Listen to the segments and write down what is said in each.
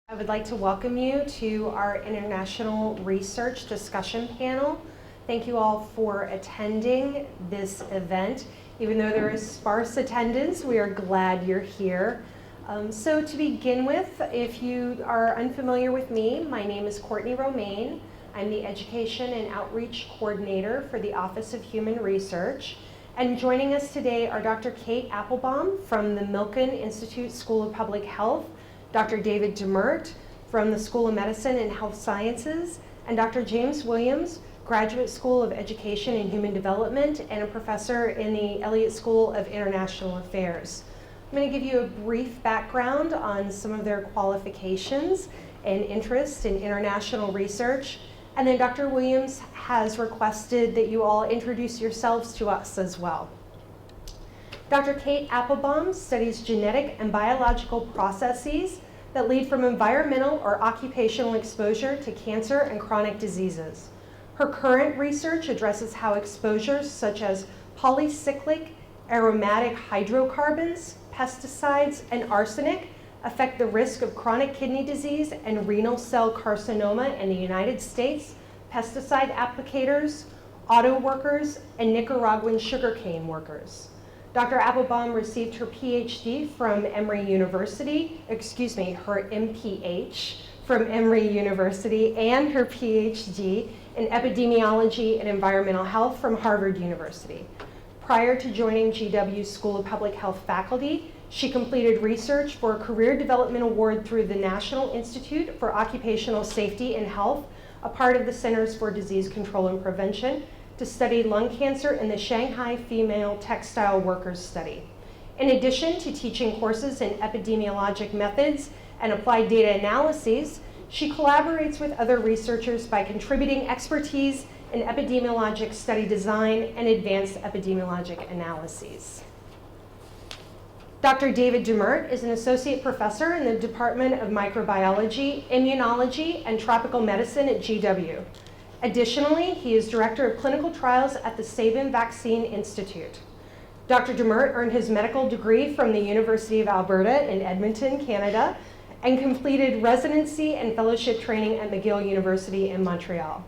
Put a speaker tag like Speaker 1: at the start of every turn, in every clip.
Speaker 1: I would like to welcome you to our International Research Discussion Panel. Thank you all for attending this event. Even though there is sparse attendance, we are glad you're here. So to begin with, if you are unfamiliar with me, my name is Courtney Romaine. I'm the Education and Outreach Coordinator for the Office of Human Research. And joining us today are Dr. Kate Applebaum from the Milken Institute School of Public Health, Dr. David Diemert from the School of Medicine and Health Sciences, and Dr. James Williams, Graduate School of Education and Human Development and a professor in the Elliot School of International Affairs. I'm going to give you a brief background on some of their qualifications and interests in international research, and then Dr. Williams has requested that you all introduce yourselves to us as well. Dr. Kate Applebaum studies genetic and biological processes that lead from environmental or occupational exposure to cancer and chronic diseases. Her current research addresses how exposures such as polycyclic aromatic hydrocarbons, pesticides, and arsenic affect the risk of chronic kidney disease and renal cell carcinoma in the United States, pesticide applicators, auto workers, and Nicaraguan sugarcane workers. Dr. Applebaum received her PhD from Emory University, her MPH from Emory University, and her PhD in epidemiology and environmental health from Harvard University. Prior to joining GW's School of Public Health faculty, she completed research for a Career Development Award through the National Institute for Occupational Safety and Health, a part of the Centers for Disease Control and Prevention, to study lung cancer in the Shanghai Female Textile Workers Study. In addition to teaching courses in epidemiologic methods and applied data analyses, she collaborates with other researchers by contributing expertise in epidemiologic study design and advanced epidemiologic analyses. Dr. David Diemert is an associate professor in the Department of Microbiology, Immunology, and Tropical Medicine at GW. Additionally, he is director of clinical trials at the Sabin Vaccine Institute. Dr. Diemert earned his medical degree from the University of Alberta in Edmonton, Canada, and completed residency and fellowship training at McGill University in Montreal.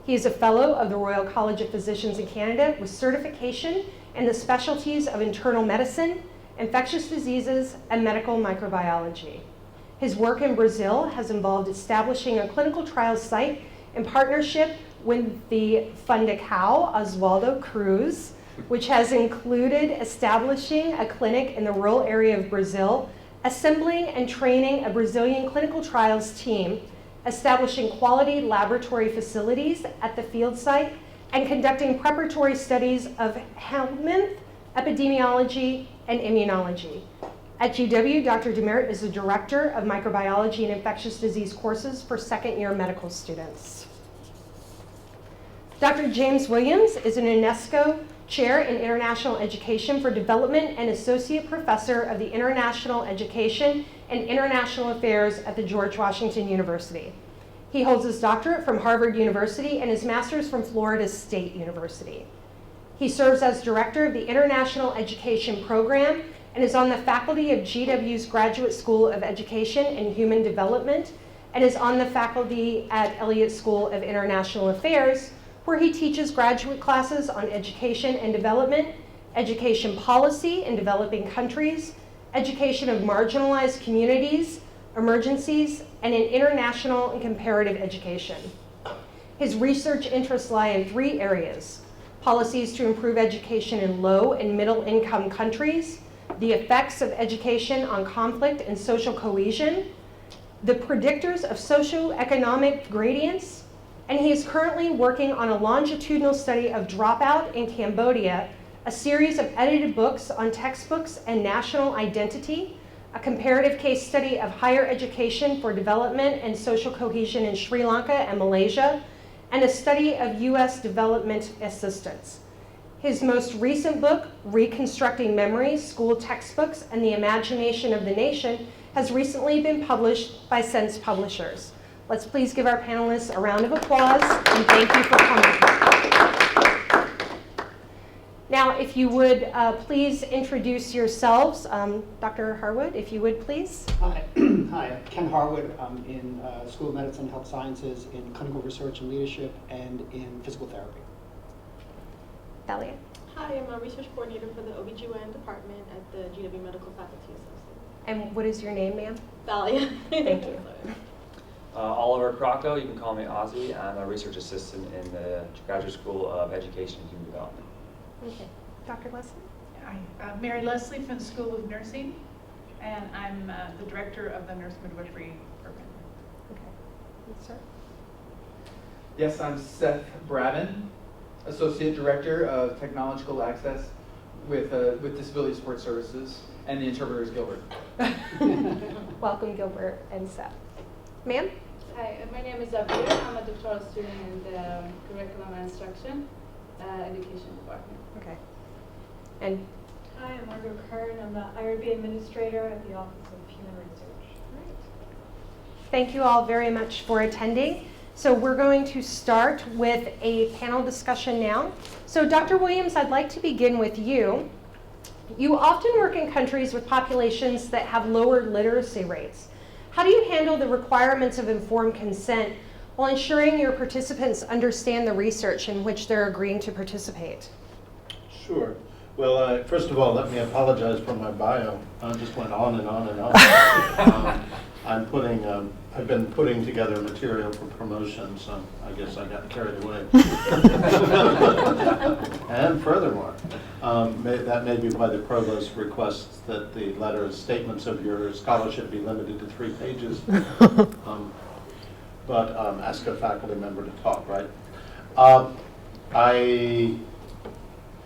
Speaker 1: He is a fellow of the Royal College of Physicians in Canada with certification in the specialties of internal medicine, infectious diseases, and medical microbiology. His work in Brazil has involved establishing a clinical trials site in partnership with the Fundacao Oswaldo Cruz, which has included establishing a clinic in the rural area of Brazil, assembling and training a Brazilian clinical trials team, establishing quality laboratory facilities at the field site, and conducting preparatory studies of health, epidemiology, and immunology. At GW, Dr. Diemert is the director of microbiology and infectious disease courses for second-year medical students. Dr. James Williams is an UNESCO Chair in International Education for Development and Associate Professor of the International Education and International Affairs at the George Washington University. He holds his doctorate from Harvard University and his master's from Florida State University. He serves as director of the International Education Program and is on the faculty of GW's Graduate School of Education and Human Development, and is on the faculty at Elliot School of International Affairs, where he teaches graduate classes on education and development, education policy in developing countries, education of marginalized communities, emergencies, and in international and comparative education. His research interests lie in three areas: policies to improve education in low and middle income countries, the effects of education on conflict and social cohesion, the predictors of socioeconomic gradients, and he is currently working on a longitudinal study of dropout in Cambodia, a series of edited books on textbooks and national identity, a comparative case study of higher education for development and social cohesion in Sri Lanka and Malaysia, and a study of U.S. development assistance. His most recent book, Reconstructing Memories, School Textbooks, and the Imagination of the Nation, has recently been published by Sense Publishers. Let's please give our panelists a round of applause, and thank you for coming. Now, if you would please introduce yourselves. Dr. Harwood, if you would please.
Speaker 2: Hi, hi, Ken Harwood. I'm in School of Medicine and Health Sciences in Clinical Research and Leadership and in Physical Therapy.
Speaker 1: Elliot.
Speaker 3: Hi, I'm a research coordinator for the OBGYN department at the GW Medical Faculty Associates.
Speaker 1: And what is your name, ma'am?
Speaker 3: Thalia.
Speaker 1: Thank you.
Speaker 4: Oliver Crocco, you can call me Ozzy. I'm a research assistant in the Graduate School of Education and Human Development.
Speaker 1: Okay. Dr. Leslie?
Speaker 5: I'm Mary Leslie from the School of Nursing, and I'm the director of the Nurse Midwifery Program.
Speaker 1: Okay. Yes, sir.
Speaker 6: Yes, I'm Seth Bravin, Associate Director of Technological Access with Disability Support Services, and the interpreter is Gilbert.
Speaker 1: Welcome, Gilbert and Seth. Ma'am?
Speaker 7: Hi, my name is Abir. I'm a doctoral student in the Curriculum and Instruction Education Department.
Speaker 1: Okay. And
Speaker 8: Hi, I'm Margaret Kern. I'm the IRB Administrator at the Office of Human Research.
Speaker 1: thank you all very much for attending. So we're going to start with a panel discussion now. So Dr. Williams, I'd like to begin with you. You often work in countries with populations that have lower literacy rates. How do you handle the requirements of informed consent while ensuring your participants understand the research in which they're agreeing to participate?
Speaker 9: Sure. Well, first of all, let me apologize for my bio. I just went on and on and on. I've been putting together material for promotion, so I guess I got carried away. And furthermore, that may be why the provost requests that the statements of your scholarship be limited to 3 pages. But ask a faculty member to talk, right?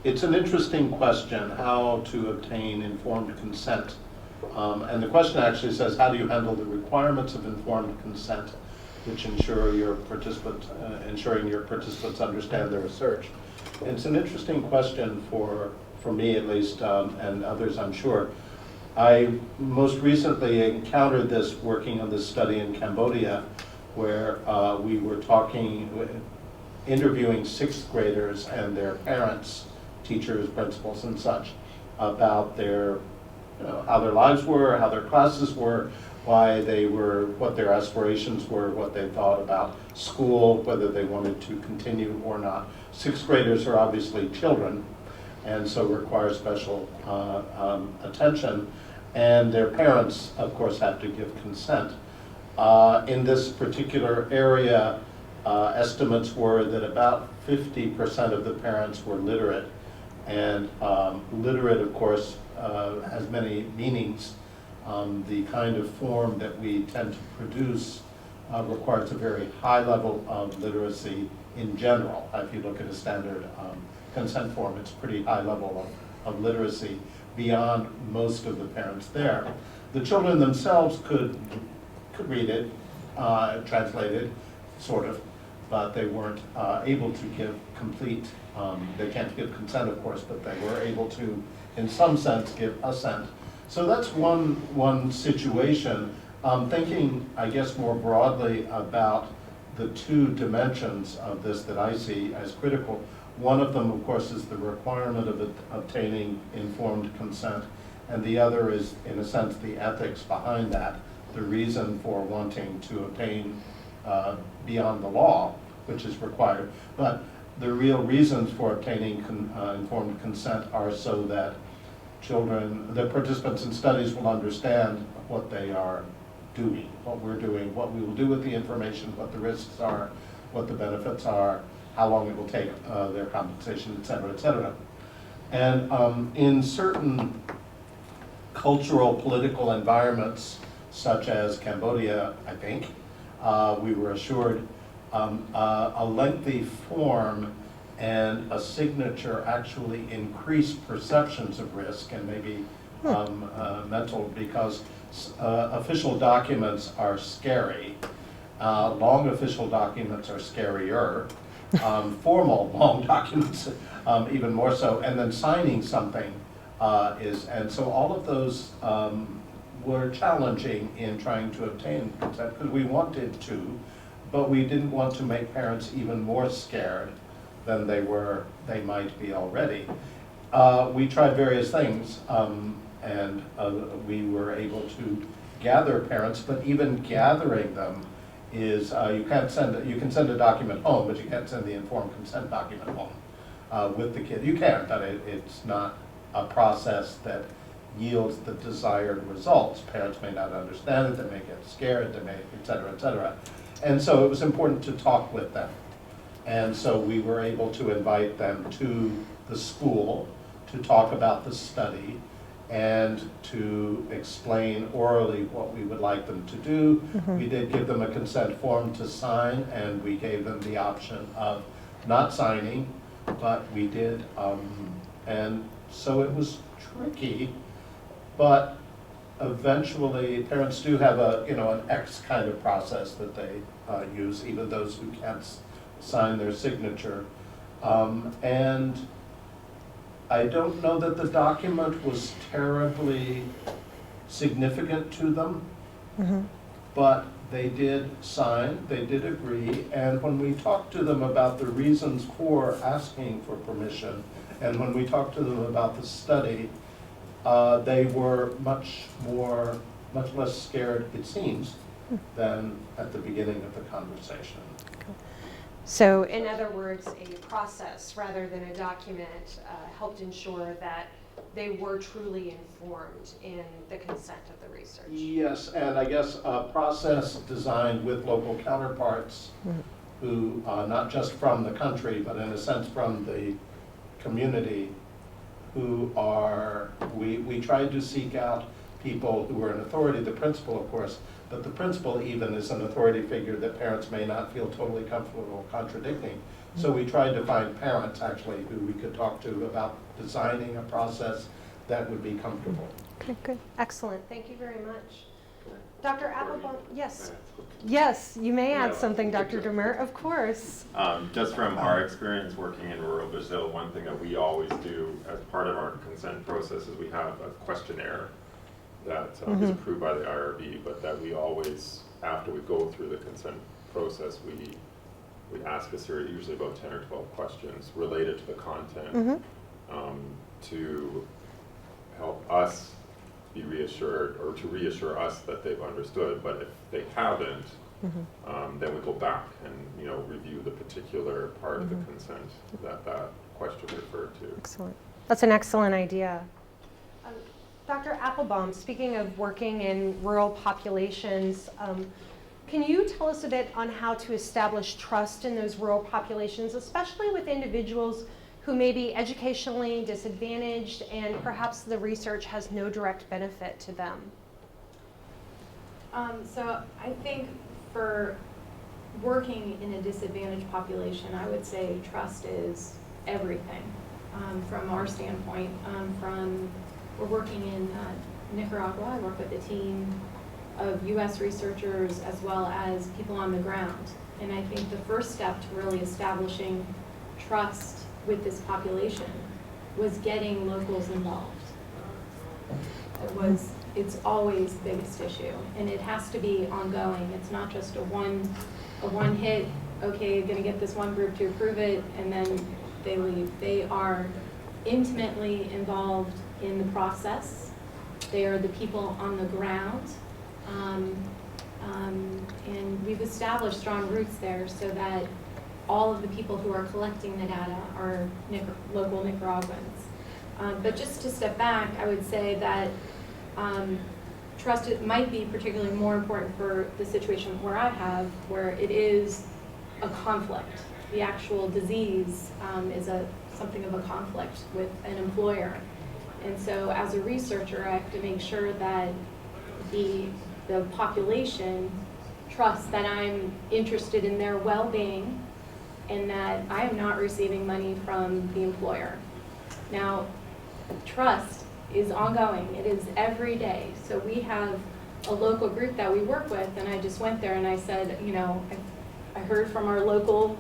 Speaker 9: It's an interesting question, how to obtain informed consent. And the question actually says, how do you handle the requirements of informed consent, which ensuring your participants understand their research? And it's an interesting question for me at least, and others I'm sure. I most recently encountered this working on this study in Cambodia, where we were interviewing 6th graders and their parents, teachers, principals, and such, about their, how their lives were, how their classes were, why they were, what their aspirations were, what they thought about school, whether they wanted to continue or not. 6th graders are obviously children, and so require special attention, and their parents, of course, have to give consent. In this particular area, estimates were that about 50% of the parents were literate. And literate, of course, has many meanings. The kind of form that we tend to produce requires a very high level of literacy in general. If you look at a standard consent form, it's pretty high level of literacy beyond most of the parents there. The children themselves could read it, translate it, sort of, but they weren't able to give complete, they can't give consent, of course, but they were able to, in some sense, give assent. So that's one situation. Thinking, I guess, more broadly about the 2 dimensions of this that I see as critical. One of them, of course, is the requirement of obtaining informed consent, and the other is, in a sense, the ethics behind that, the reason for wanting to obtain beyond the law, which is required. But the real reasons for obtaining informed consent are so that the participants in studies will understand what they are doing, what we're doing, what we will do with the information, what the risks are, what the benefits are, how long it will take, their compensation, et cetera, et cetera. And in certain cultural, political environments, such as Cambodia, I think, we were assured a lengthy form and a signature actually increase perceptions of risk and maybe mental, because official documents are scary. Long official documents are scarier. Formal long documents even more so. And then signing something and so all of those were challenging in trying to obtain consent, because we wanted to, but we didn't want to make parents even more scared than they might be already. we tried various things, and we were able to gather parents, but even gathering them is, you can send a document home, but you can't send the informed consent document home with the kid. You can, but it's not a process that yields the desired results. Parents may not understand it, they may get scared, they may, et cetera, et cetera. And so it was important to talk with them. And so we were able to invite them to the school to talk about the study and to explain orally what we would like them to do. We did give them a consent form to sign, and we gave them the option of not signing, but we did. And so it was tricky, but eventually parents do have a, an X kind of process that they use, even those who can't sign their signature. And I don't know that the document was terribly significant to them, but they did sign, they did agree, and when we talked to them about the reasons for asking for permission, and when we talked to them about the study, they were much less scared, it seems, than at the beginning of the conversation.
Speaker 1: So in other words, a process rather than a document helped ensure that they were truly informed in the consent of the research.
Speaker 9: Yes, and I guess a process designed with local counterparts who, not just from the country, but in a sense from the community, who are, we tried to seek out people who were an authority, the principal of course, but the principal even is an authority figure that parents may not feel totally comfortable contradicting. So we tried to find parents actually who we could talk to about designing a process that would be comfortable.
Speaker 1: Okay, good. Excellent. Thank you very much. Dr. Applebaum, yes. Yes, you may add something, Dr. Diemert, of course.
Speaker 10: Just from our experience working in rural Brazil, one thing that we always do as part of our consent process is we have a questionnaire that is approved by the IRB, but that we always, after we go through the consent process, we ask a series, usually about 10 or 12 questions related to the content to help us be reassured, or to reassure us that they've understood. But if they haven't, then we go back and review the particular part of the consent that question referred to.
Speaker 1: Excellent. That's an excellent idea. Dr. Applebaum, speaking of working in rural populations, can you tell us a bit on how to establish trust in those rural populations, especially with individuals who may be educationally disadvantaged and perhaps the research has no direct benefit to them?
Speaker 11: So I think for working in a disadvantaged population, I would say trust is everything. From our standpoint, we're working in Nicaragua. I work with a team of U.S. researchers as well as people on the ground. And I think the first step to really establishing trust with this population was getting locals involved. It's always the biggest issue, and it has to be ongoing. It's not just a one hit, okay, gonna get this one group to approve it, and then they leave. They are intimately involved in the process. They are the people on the ground. And we've established strong roots there so that all of the people who are collecting the data are local Nicaraguans. But just to step back, I would say that trust might be particularly more important for the situation where where it is a conflict. The actual disease is something of a conflict with an employer. And so as a researcher, I have to make sure that the population trusts that I'm interested in their well-being and that I am not receiving money from the employer. Now, trust is ongoing. It is every day. So we have a local group that we work with, and I just went there and I said, I heard from our local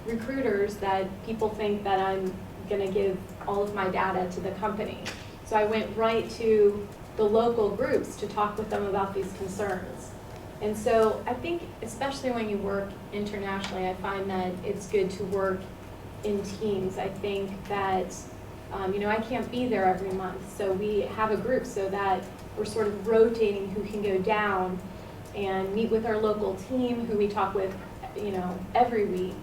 Speaker 11: recruiters that people think that I'm going to give all of my data to the company. So I went right to the local groups to talk with them about these concerns. And so I think, especially when you work internationally, I find that it's good to work in teams. I think that, I can't be there every month, so we have a group so that we're sort of rotating who can go down and meet with our local team who we talk with, every week,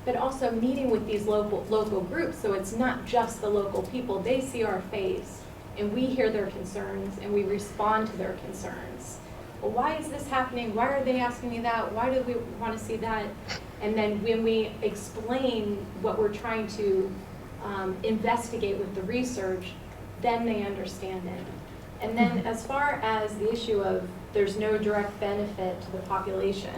Speaker 11: but also meeting with these local groups, so it's not just the local people. They see our face, and we hear their concerns, and we respond to their concerns. Well, why is this happening? Why are they asking me that? Why do we want to see that? And then when we explain what we're trying to investigate with the research, then they understand it. And then as far as the issue of there's no direct benefit to the population,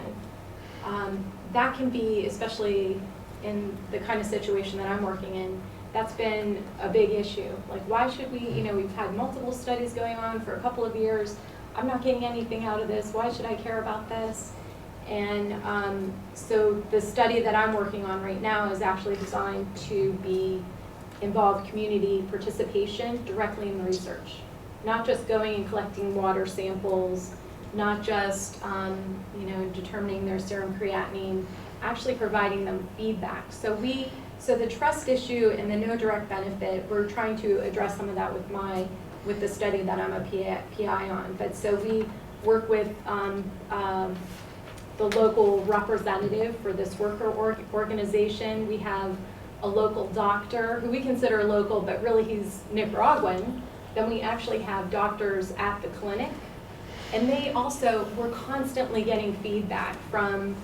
Speaker 11: that can be, especially in the kind of situation that I'm working in, that's been a big issue. Like, why should we, we've had multiple studies going on for a couple of years. I'm not getting anything out of this. Why should I care about this? And so the study that I'm working on right now is actually designed to involve community participation directly in the research. Not just going and collecting water samples, not just determining their serum creatinine, actually providing them feedback. So the trust issue and the no direct benefit, we're trying to address some of that with the study that I'm a PI on. But so we work with the local representative for this worker organization. We have a local doctor who we consider local, but really he's Nicaraguan. Then we actually have doctors at the clinic. And we're constantly getting feedback from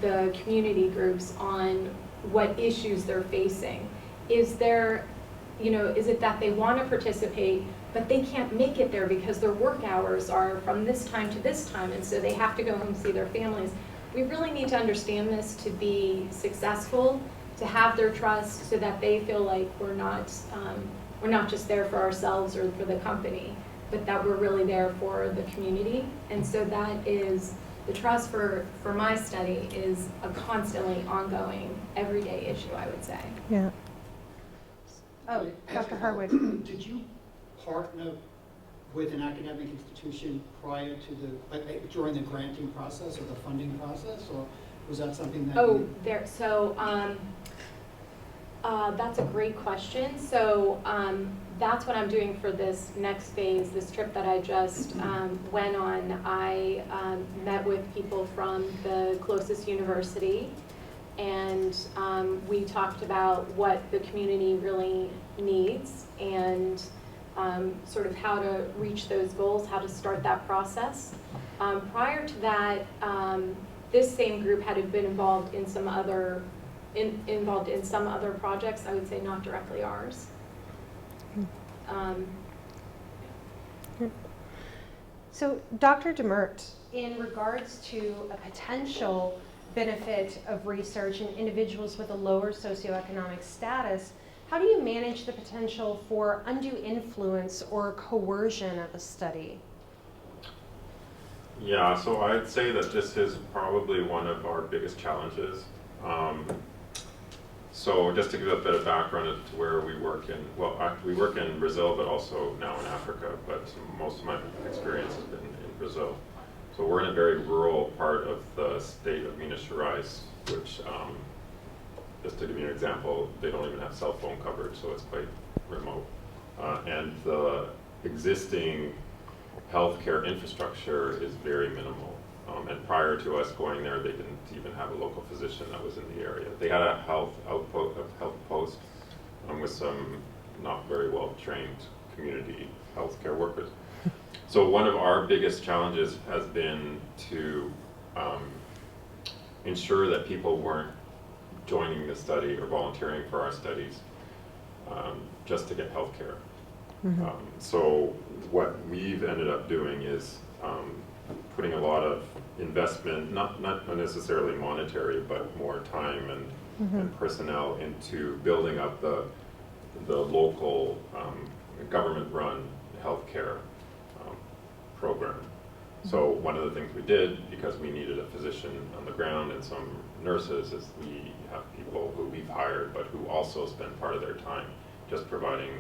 Speaker 11: the community groups on what issues they're facing. Is it that they want to participate, but they can't make it there because their work hours are from this time to this time, and so they have to go home and see their families. We really need to understand this to be successful, to have their trust so that they feel like we're not just there for ourselves or for the company, but that we're really there for the community. And so that is, the trust for my study is a constantly ongoing, everyday issue, I would say.
Speaker 1: Yeah. Oh, Dr. Harwood.
Speaker 2: Did you partner with an academic institution prior to during the granting process or the funding process, or was that something that
Speaker 11: that's a great question. So that's what I'm doing for this next phase, this trip that I just went on. I met with people from the closest university, and we talked about what the community really needs and sort of how to reach those goals, how to start that process. Prior to that, this same group had been involved in some other projects, I would say not directly ours.
Speaker 1: So, Dr. Diemert, in regards to a potential benefit of research in individuals with a lower socioeconomic status, how do you manage the potential for undue influence or coercion of a study?
Speaker 10: Yeah, so I'd say that this is probably one of our biggest challenges. So just to give a bit of background as to where we work we work in Brazil, but also now in Africa, but most of my experience has been in Brazil. So we're in a very rural part of the state of Minas Gerais, which, just to give you an example, they don't even have cell phone coverage, so it's quite remote. And the existing healthcare infrastructure is very minimal. And prior to us going there, they didn't even have a local physician that was in the area. They had a health post with some not very well trained community healthcare workers. So one of our biggest challenges has been to ensure that people weren't joining the study or volunteering for our studies just to get healthcare. Mm-hmm. So what we've ended up doing is putting a lot of investment, not necessarily monetary, but more time and personnel into building up the local government-run healthcare program. So one of the things we did, because we needed a physician on the ground and some nurses, is we have people who we've hired, but who also spend part of their time just providing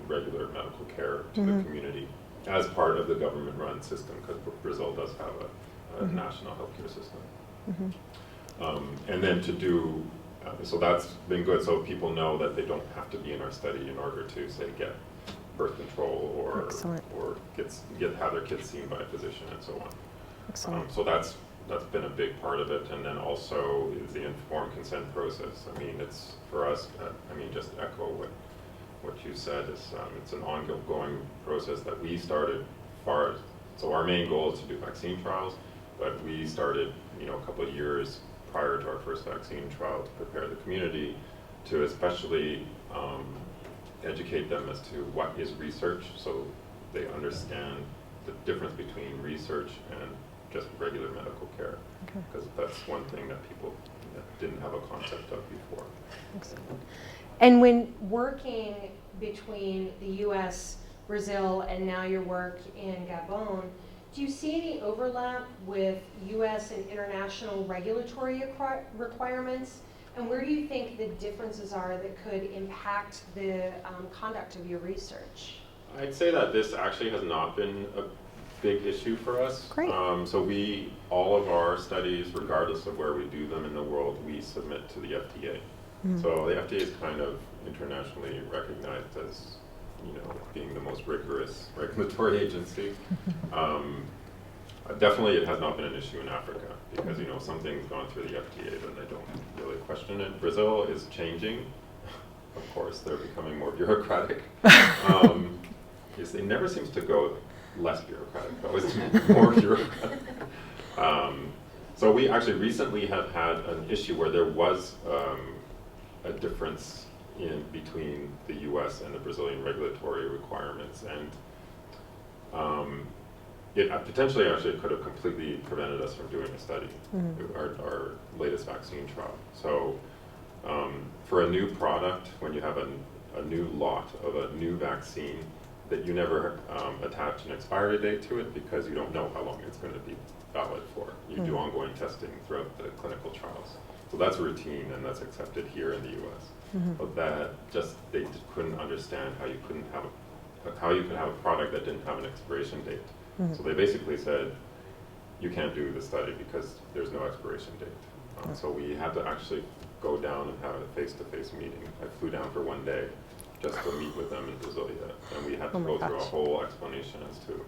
Speaker 10: regular medical care to the community as part of the government-run system, because Brazil does have a national healthcare system. And then to do So that's been good, so people know that they don't have to be in our study in order to, say, get birth control or
Speaker 1: Excellent.
Speaker 10: have their kids seen by a physician and so on.
Speaker 1: Excellent.
Speaker 10: So that's been a big part of it, and then also is the informed consent process. I mean, it's for us. Just echo what you said. It's an ongoing process that we started far. So our main goal is to do vaccine trials, but we started, a couple of years prior to our first vaccine trial to prepare the community to especially educate them as to what is research, so they understand the difference between research and just regular medical care, because that's one thing that people didn't have a concept of before.
Speaker 1: Excellent. And when working between the U.S., Brazil, and now your work in Gabon, do you see any overlap with U.S. and international regulatory requirements? And where do you think the differences are that could impact the conduct of your research?
Speaker 10: I'd say that this actually has not been a big issue for us.
Speaker 1: Great.
Speaker 10: So all of our studies, regardless of where we do them in the world, we submit to the FDA.
Speaker 1: Mm-hmm.
Speaker 10: So the FDA is kind of internationally recognized as, being the most rigorous regulatory agency. Definitely it has not been an issue in Africa because, something's gone through the FDA, then they don't really question it. Brazil is changing. Of course, they're becoming more bureaucratic. It never seems to go less bureaucratic, it always more bureaucratic. So we actually recently have had an issue where there was a difference between the U.S. and the Brazilian regulatory requirements, and it potentially actually could have completely prevented us from doing a study, our latest vaccine trial. So for a new product, when you have a new lot of a new vaccine, that you never attach an expiry date to it because you don't know how long it's going to be valid for. You do ongoing testing throughout the clinical trials. So that's routine and that's accepted here in the U.S. But they couldn't understand how you could have a product that didn't have an expiration date. So they basically said, you can't do the study because there's no expiration date. So we had to actually go down and have a face-to-face meeting. I flew down for one day just to meet with them in Brasilia, and we had to go through a whole explanation as to.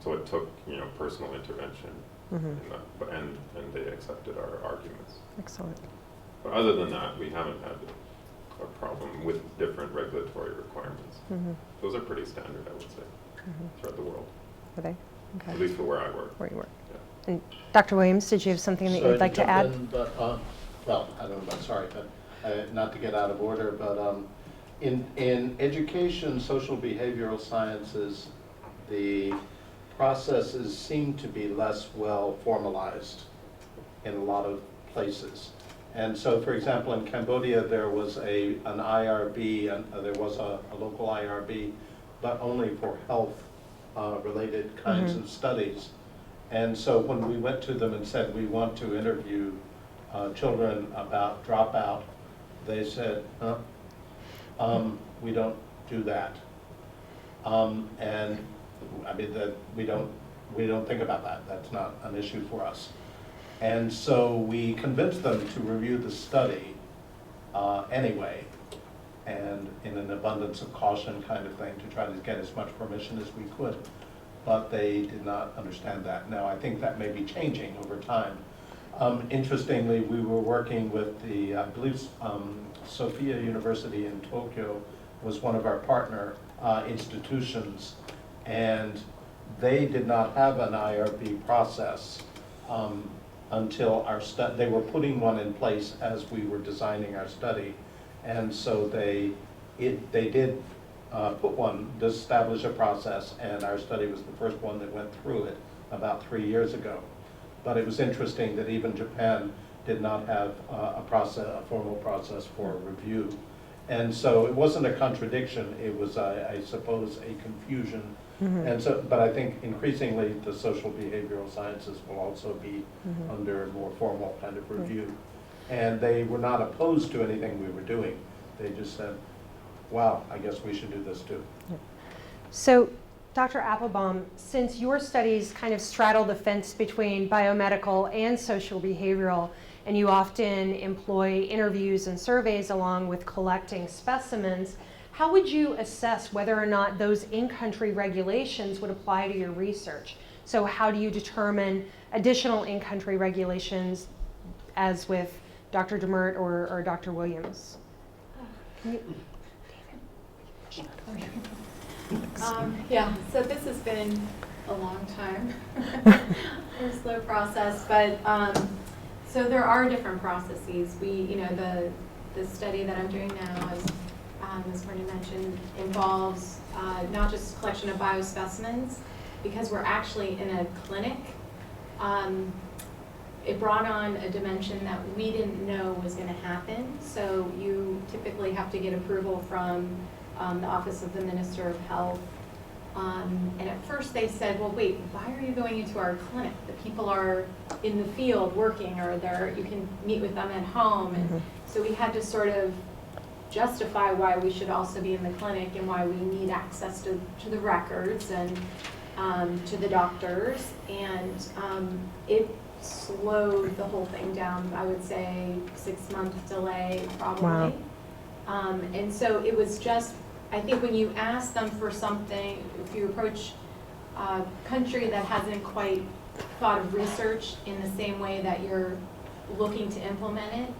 Speaker 10: So it took, personal intervention, and they accepted our arguments.
Speaker 1: Excellent.
Speaker 10: But other than that, we haven't had a problem with different regulatory requirements. Those are pretty standard, I would say, throughout the world.
Speaker 1: Are they? Okay.
Speaker 10: At least for where I work.
Speaker 1: Where you work.
Speaker 10: Yeah.
Speaker 1: And Dr. Williams, did you have something that you'd like to add?
Speaker 9: But, well, I don't know, sorry, but not to get out of order, but in education, social behavioral sciences, the processes seem to be less well formalized in a lot of places. And so, for example, in Cambodia, there was an IRB, and there was a local IRB, but only for health related kinds of studies. And so when we went to them and said, we want to interview children about dropout, they said, we don't do that. And I mean, we don't think about that. That's not an issue for us. And so we convinced them to review the study anyway, and in an abundance of caution kind of thing, to try to get as much permission as we could. But they did not understand that. Now, I think that may be changing over time. Interestingly, we were working with I believe Sophia University in Tokyo was one of our partner institutions, and they did not have an IRB process until our study. They were putting one in place as we were designing our study, and so they did put one, establish a process, and our study was the first one that went through it about 3 years ago. But it was interesting that even Japan did not have a formal process for review. And so it wasn't a contradiction, it was, I suppose, a confusion. And so, but I think increasingly the social behavioral sciences will also be under more formal kind of review. And they were not opposed to anything we were doing. They just said, wow, I guess we should do this too.
Speaker 1: So, Dr. Applebaum, since your studies kind of straddle the fence between biomedical and social behavioral, and you often employ interviews and surveys along with collecting specimens. How would you assess whether or not those in-country regulations would apply to your research? So how do you determine additional in-country regulations, as with Dr. Diemert or Dr. Williams? Can you,
Speaker 11: Yeah, so this has been a long time, a slow process, but so there are different processes. The study that I'm doing now, as Courtney mentioned, involves not just collection of biospecimens, because we're actually in a clinic. It brought on a dimension that we didn't know was going to happen. So you typically have to get approval from the Office of the Minister of Health. And at first they said, well, wait, why are you going into our clinic? The people are in the field working, or you can meet with them at home. And so we had to sort of justify why we should also be in the clinic and why we need access to the records and to the doctors. And it slowed the whole thing down, I would say 6-month delay probably.
Speaker 1: Wow.
Speaker 11: And so it was just, I think when you ask them for something, if you approach a country that hasn't quite thought of research in the same way that you're looking to implement it,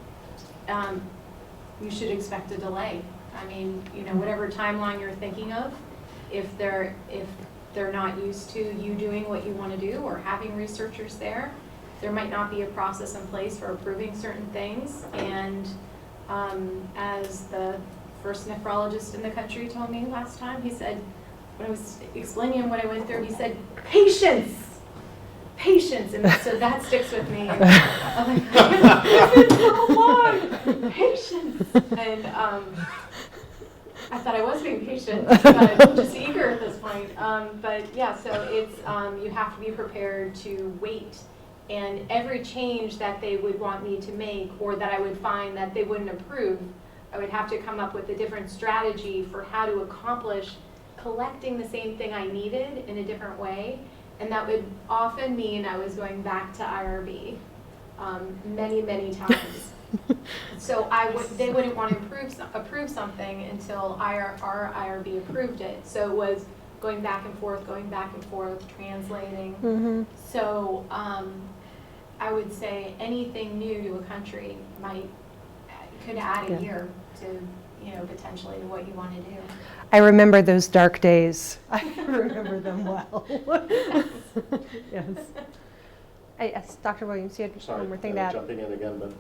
Speaker 11: you should expect a delay. I mean, whatever timeline you're thinking of, if they're not used to you doing what you want to do or having researchers there might not be a process in place for approving certain things. And as the first nephrologist in the country told me last time, he said, when I was explaining him what I went through, he said, patience, and so that sticks with me. And I'm like, it's been so long, patience. And I thought I was being patient, but I'm just eager at this point. But yeah, so it's, you have to be prepared to wait. And every change that they would want me to make, or that I would find that they wouldn't approve, I would have to come up with a different strategy for how to accomplish collecting the same thing I needed in a different way. And that would often mean I was going back to IRB many, many times. So they wouldn't want to approve something until our IRB approved it. So it was going back and forth, translating. So I would say anything new to a country could add a year to, potentially to what you want to do.
Speaker 1: I remember those dark days. I remember them well. Yes. Yes, Dr. Williams, you had one more thing to add.
Speaker 9: Jumping in again, but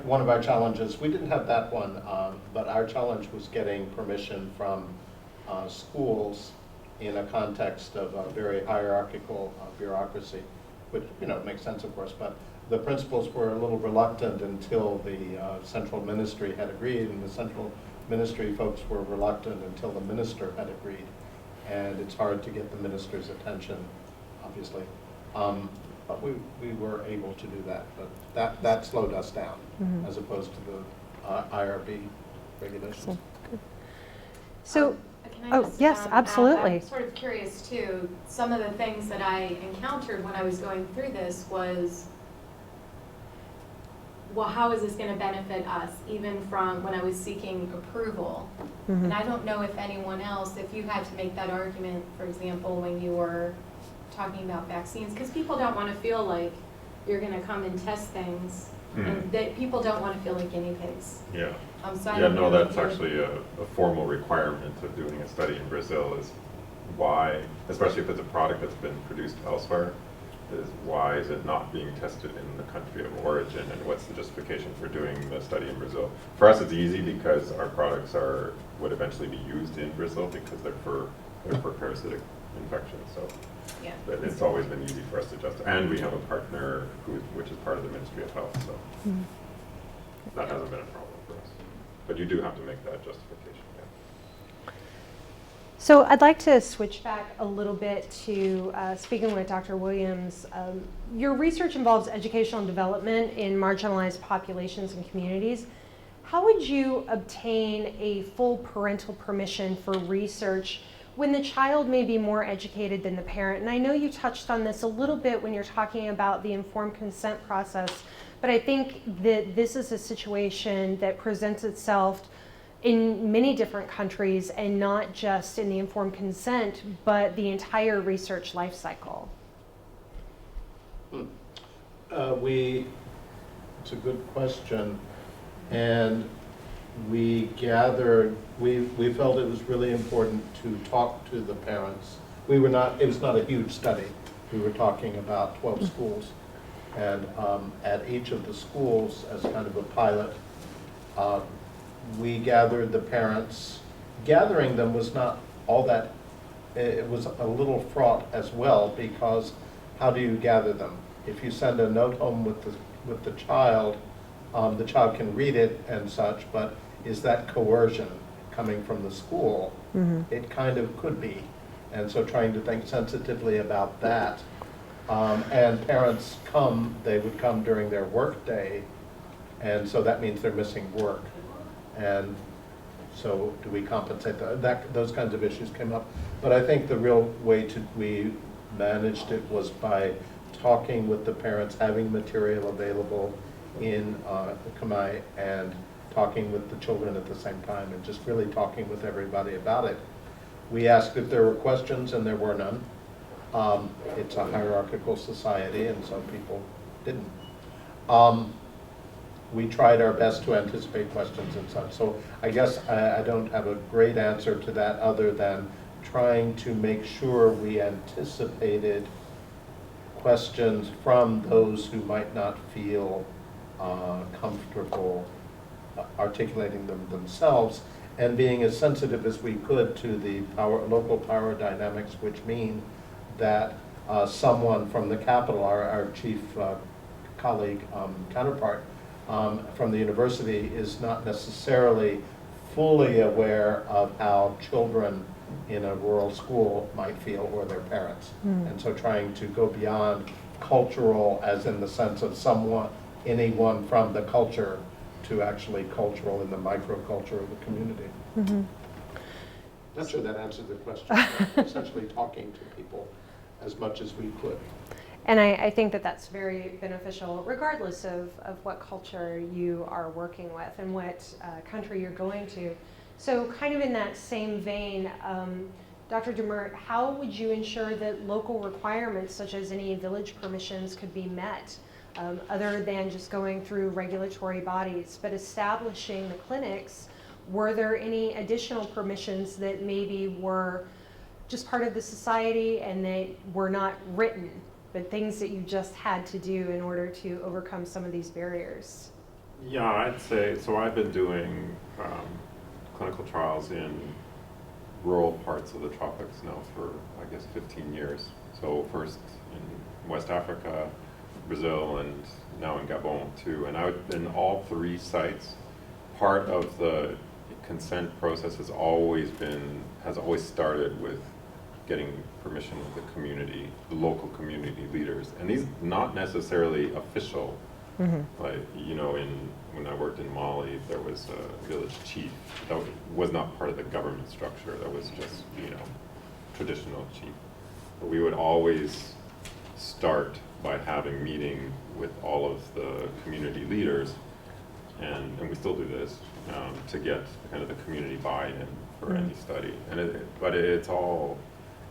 Speaker 9: one of our challenges, we didn't have that one, but our challenge was getting permission from schools in a context of a very hierarchical bureaucracy, which makes sense, of course, but the principals were a little reluctant until the central ministry had agreed, and the central ministry folks were reluctant until the minister had agreed. And it's hard to get the minister's attention, obviously. But we were able to do that, but that slowed us down as opposed to the IRB regulations.
Speaker 1: So,
Speaker 11: can I just,
Speaker 1: yes, absolutely.
Speaker 11: I'm sort of curious too. Some of the things that I encountered when I was going through this was, well, how is this going to benefit us, even from when I was seeking approval? And I don't know if anyone else, if you had to make that argument, for example, when you were talking about vaccines, because people don't want to feel like you're going to come and test things, and that people don't want to feel like guinea pigs.
Speaker 10: Yeah.
Speaker 11: So I don't know
Speaker 10: that's actually a formal requirement of doing a study in Brazil, is why, especially if it's a product that's been produced elsewhere, is why is it not being tested in the country of origin, and what's the justification for doing the study in Brazil? For us, it's easy because our products would eventually be used in Brazil because they're for parasitic infections. So
Speaker 11: yeah,
Speaker 10: it's always been easy for us to justify, and we have a partner which is part of the Ministry of Health, so that hasn't been a problem for us. But you do have to make that justification. Yeah.
Speaker 1: So I'd like to switch back a little bit to speaking with Dr. Williams. Your research involves educational development in marginalized populations and communities. How would you obtain a full parental permission for research when the child may be more educated than the parent, and I know you touched on this a little bit when you're talking about the informed consent process, but I think that this is a situation that presents itself in many different countries, and not just in the informed consent, but the entire research life cycle.
Speaker 9: It's a good question, and we gathered, we felt it was really important to talk to the parents. It was not a huge study. We were talking about 12 schools, and at each of the schools, as kind of a pilot, we gathered the parents. Gathering them was not all that, it was a little fraught as well, because how do you gather them? If you send a note home with the child can read it and such, but is that coercion coming from the school? Mm-hmm. It kind of could be. And so trying to think sensitively about that. And parents they would come during their work day, and so that means they're missing work. And so do we compensate those kinds of issues came up. But I think the real way we managed it was by talking with the parents, having material available in Khmer, and talking with the children at the same time, and just really talking with everybody about it. We asked if there were questions, and there were none. It's a hierarchical society, and some people didn't. We tried our best to anticipate questions and such. So I guess I don't have a great answer to that, other than trying to make sure we anticipated questions from those who might not feel comfortable articulating them themselves, and being as sensitive as we could to the local power dynamics, which mean that someone from the Capitol, our chief colleague, counterpart from the university, is not necessarily fully aware of how children in a rural school might feel, or their parents. And so trying to go beyond cultural, as in the sense of anyone from the culture, to actually cultural in the microculture of the community. Mm-hmm. Not sure that answered the question. Essentially talking to people as much as we could.
Speaker 1: And I think that that's very beneficial, regardless of what culture you are working with and what country you're going to. So kind of in that same vein, Dr. Diemert, how would you ensure that local requirements, such as any village permissions, could be met, other than just going through regulatory bodies, but establishing the clinics? Were there any additional permissions that maybe were just part of the society and they were not written, but things that you just had to do in order to overcome some of these barriers?
Speaker 10: Yeah, I'd say, so I've been doing clinical trials in rural parts of the tropics now for, I guess, 15 years. So first in West Africa, Brazil, and now in Gabon too. And in all three sites, part of the consent process has always started with getting permission of the community, the local community leaders. And these not necessarily official. Mm-hmm. Like, when I worked in Mali, there was a village chief that was not part of the government structure. That was just, traditional chief. But we would always start by having meeting with all of the community leaders, and we still do this, to get kind of the community buy-in for any study. But it's all,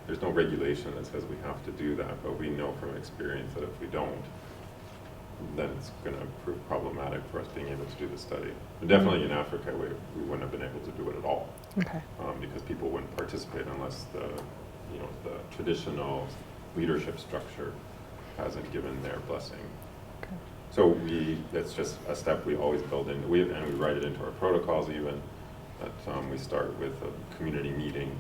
Speaker 10: there's no regulation that says we have to do that, but we know from experience that if we don't, then it's going to prove problematic for us being able to do the study. And definitely in Africa, we wouldn't have been able to do it at all. Okay. Because people wouldn't participate unless the traditional leadership structure hasn't given their blessing. Okay. So that's just a step we always build in, and we write it into our protocols even, that we start with a community meeting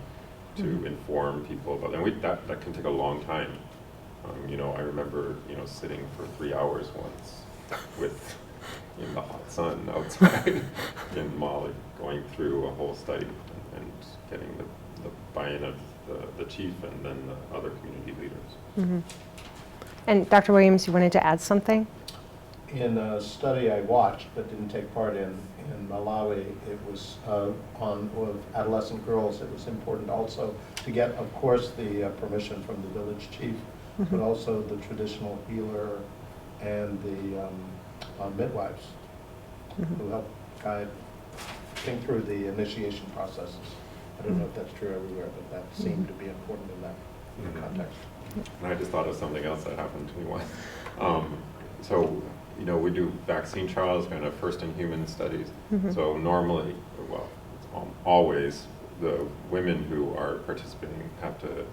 Speaker 10: to inform people about, and that can take a long time. I remember, sitting for 3 hours once in the hot sun outside in Mali, going through a whole study and getting the buy-in of the chief and then the other community leaders.
Speaker 1: Mm-hmm. And Dr. Williams, you wanted to add something?
Speaker 9: in a study I watched but didn't take part in Malawi, it was with adolescent girls. It was important also to get, of course, the permission from the village chief, but also the traditional healer and the midwives who help guide, think through the initiation processes. I don't know if that's true everywhere, but that seemed to be important in that context.
Speaker 10: And I just thought of something else that happened to me once. So, you know, we do vaccine trials, kind of first in human studies. So normally, well, it's always the women who are participating have to,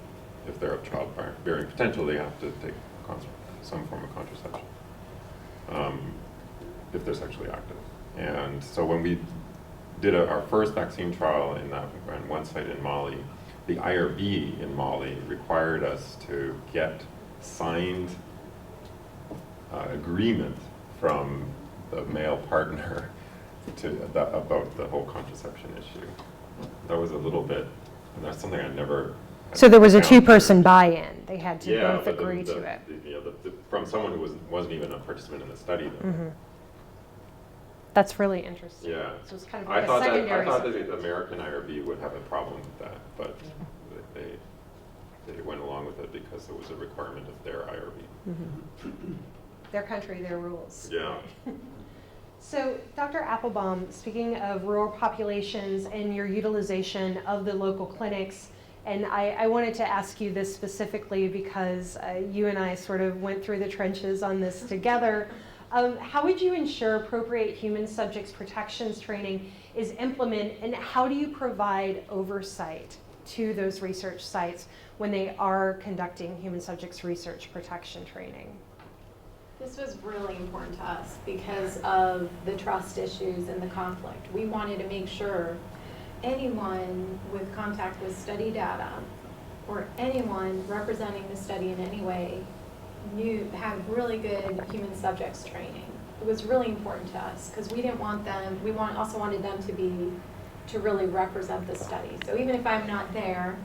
Speaker 10: if they're of childbearing potential, they have to take some form of contraception if they're sexually active. And so when we did our first vaccine trial in that one site in Mali, the IRB in Mali required us to get signed agreement from the male partner about the whole contraception issue. That was a little bit, and that's something I never.
Speaker 1: So there was a two-person buy-in. They had to both
Speaker 10: but
Speaker 1: agree to it.
Speaker 10: From someone who wasn't even a participant in the study.
Speaker 1: That's really interesting.
Speaker 10: Yeah.
Speaker 1: So it's kind of
Speaker 10: I
Speaker 1: like a
Speaker 10: thought
Speaker 1: secondary.
Speaker 10: that the American IRB would have a problem with that, but they went along with it because it was a requirement of their IRB.
Speaker 1: Their country, their rules.
Speaker 10: Yeah.
Speaker 1: So, Dr. Applebaum, speaking of rural populations and your utilization of the local clinics, and I wanted to ask you this specifically because you and I sort of went through the trenches on this together. How would you ensure appropriate human subjects protections training is implemented, and how do you provide oversight to those research sites when they are conducting human subjects research protection training?
Speaker 11: This was really important to us because of the trust issues and the conflict. We wanted to make sure anyone with contact with study data or anyone representing the study in any way had really good human subjects training. It was really important to us because we didn't want them, also wanted them to really represent the study. So even if I'm not there,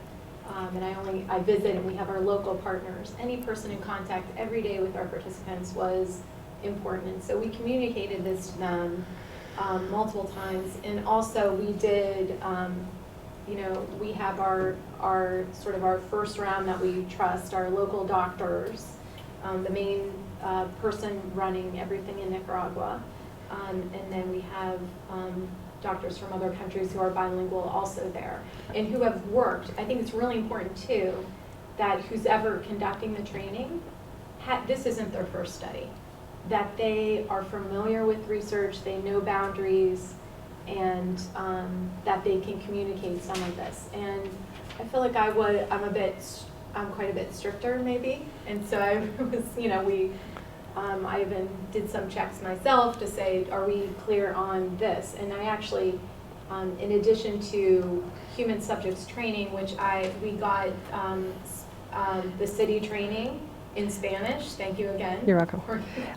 Speaker 11: and I visit and we have our local partners, any person in contact every day with our participants was important. And so we communicated this to them multiple times. And also we did, we have our sort of our first round that we trust, our local doctors, the main person running everything in Nicaragua. And then we have doctors from other countries who are bilingual also there and who have worked. I think it's really important too that who's ever conducting the training, this isn't their first study, that they are familiar with research, they know boundaries, and that they can communicate some of this. And I feel like I'm quite a bit stricter maybe, and so I was, I even did some checks myself to say, are we clear on this? And I actually, in addition to human subjects training, which we got the city training in Spanish. Thank you again.
Speaker 1: You're welcome.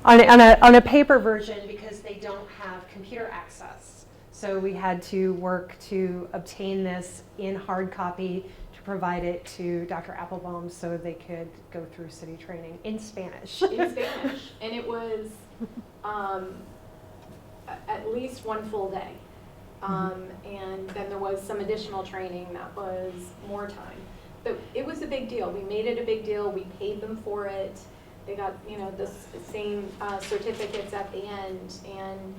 Speaker 1: On a paper version because they don't have computer access. So we had to work to obtain this in hard copy, provide it to Dr. Applebaum so they could go through city training in Spanish.
Speaker 11: In Spanish, and it was at least one full day. And then there was some additional training that was more time. But it was a big deal. We made it a big deal. We paid them for it. They got, the same certificates at the end. And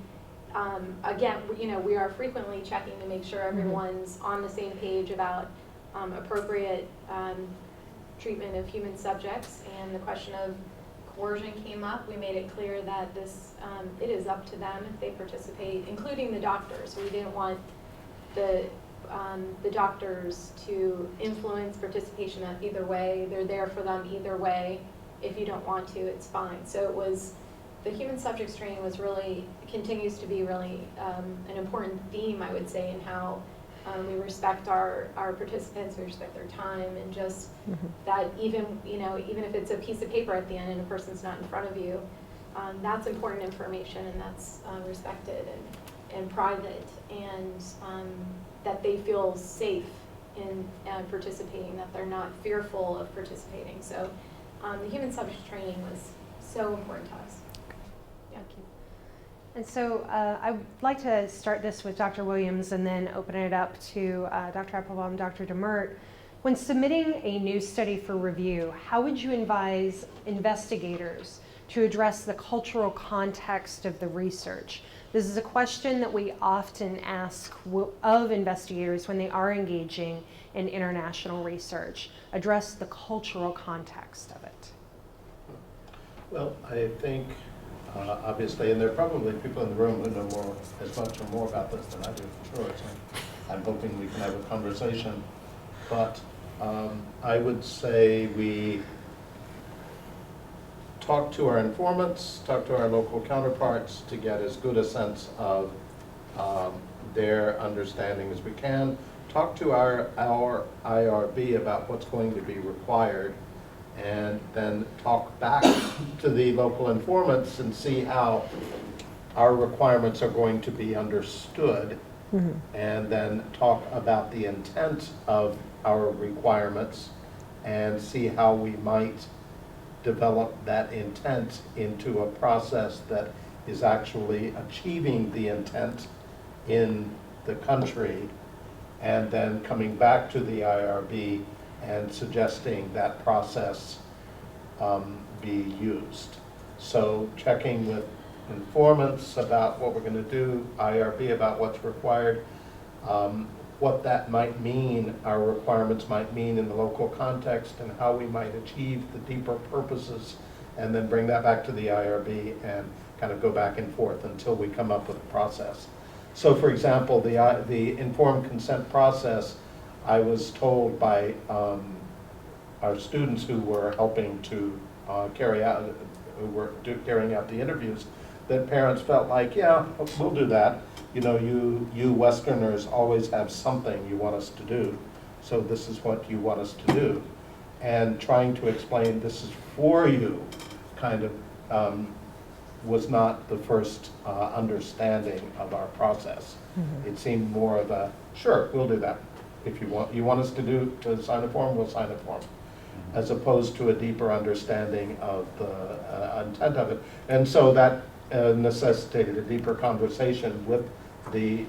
Speaker 11: again, we are frequently checking to make sure everyone's on the same page about appropriate treatment of human subjects, and the question of coercion came up. We made it clear that it is up to them if they participate, including the doctors. We didn't want the doctors to influence participation either way. They're there for them either way. If you don't want to, it's fine. So the human subjects training continues to be really an important theme, I would say, in how we respect our participants, we respect their time, and just that even if it's a piece of paper at the end and a person's not in front of you, that's important information, and that's respected and private, and that they feel safe in participating, that they're not fearful of participating. So the human subject training was so important to us.
Speaker 1: Thank you. And so I'd like to start this with Dr. Williams and then open it up to Dr. Applebaum, Dr. Diemert. When submitting a new study for review, how would you advise investigators to address the cultural context of the research? This is a question that we often ask of investigators when they are engaging in international research. Address the cultural context of it.
Speaker 9: Well, I think, obviously, and there are probably people in the room who know more, as much or more about this than I do, for sure. So I'm hoping we can have a conversation. But I would say we talk to our informants, talk to our local counterparts to get as good a sense of their understanding as we can. Talk to our IRB about what's going to be required, and then talk back to the local informants and see how our requirements are going to be understood, and then talk about the intent of our requirements and see how we might develop that intent into a process that is actually achieving the intent in the country, and then coming back to the IRB and suggesting that process be used. So checking with informants about what we're going to do, IRB about what's required, what that might mean, our requirements might mean in the local context, and how we might achieve the deeper purposes, and then bring that back to the IRB and kind of go back and forth until we come up with a process. So for example, the informed consent process, I was told by our students who were helping to carrying out the interviews, that parents felt like, yeah, we'll do that. You know, you Westerners always have something you want us to do, so this is what you want us to do. And trying to explain this is for you kind of was not the first understanding of our process. It seemed more of a, sure, we'll do that. If you want us to sign a form, we'll sign a form, as opposed to a deeper understanding of the intent of it. And so that necessitated a deeper conversation with the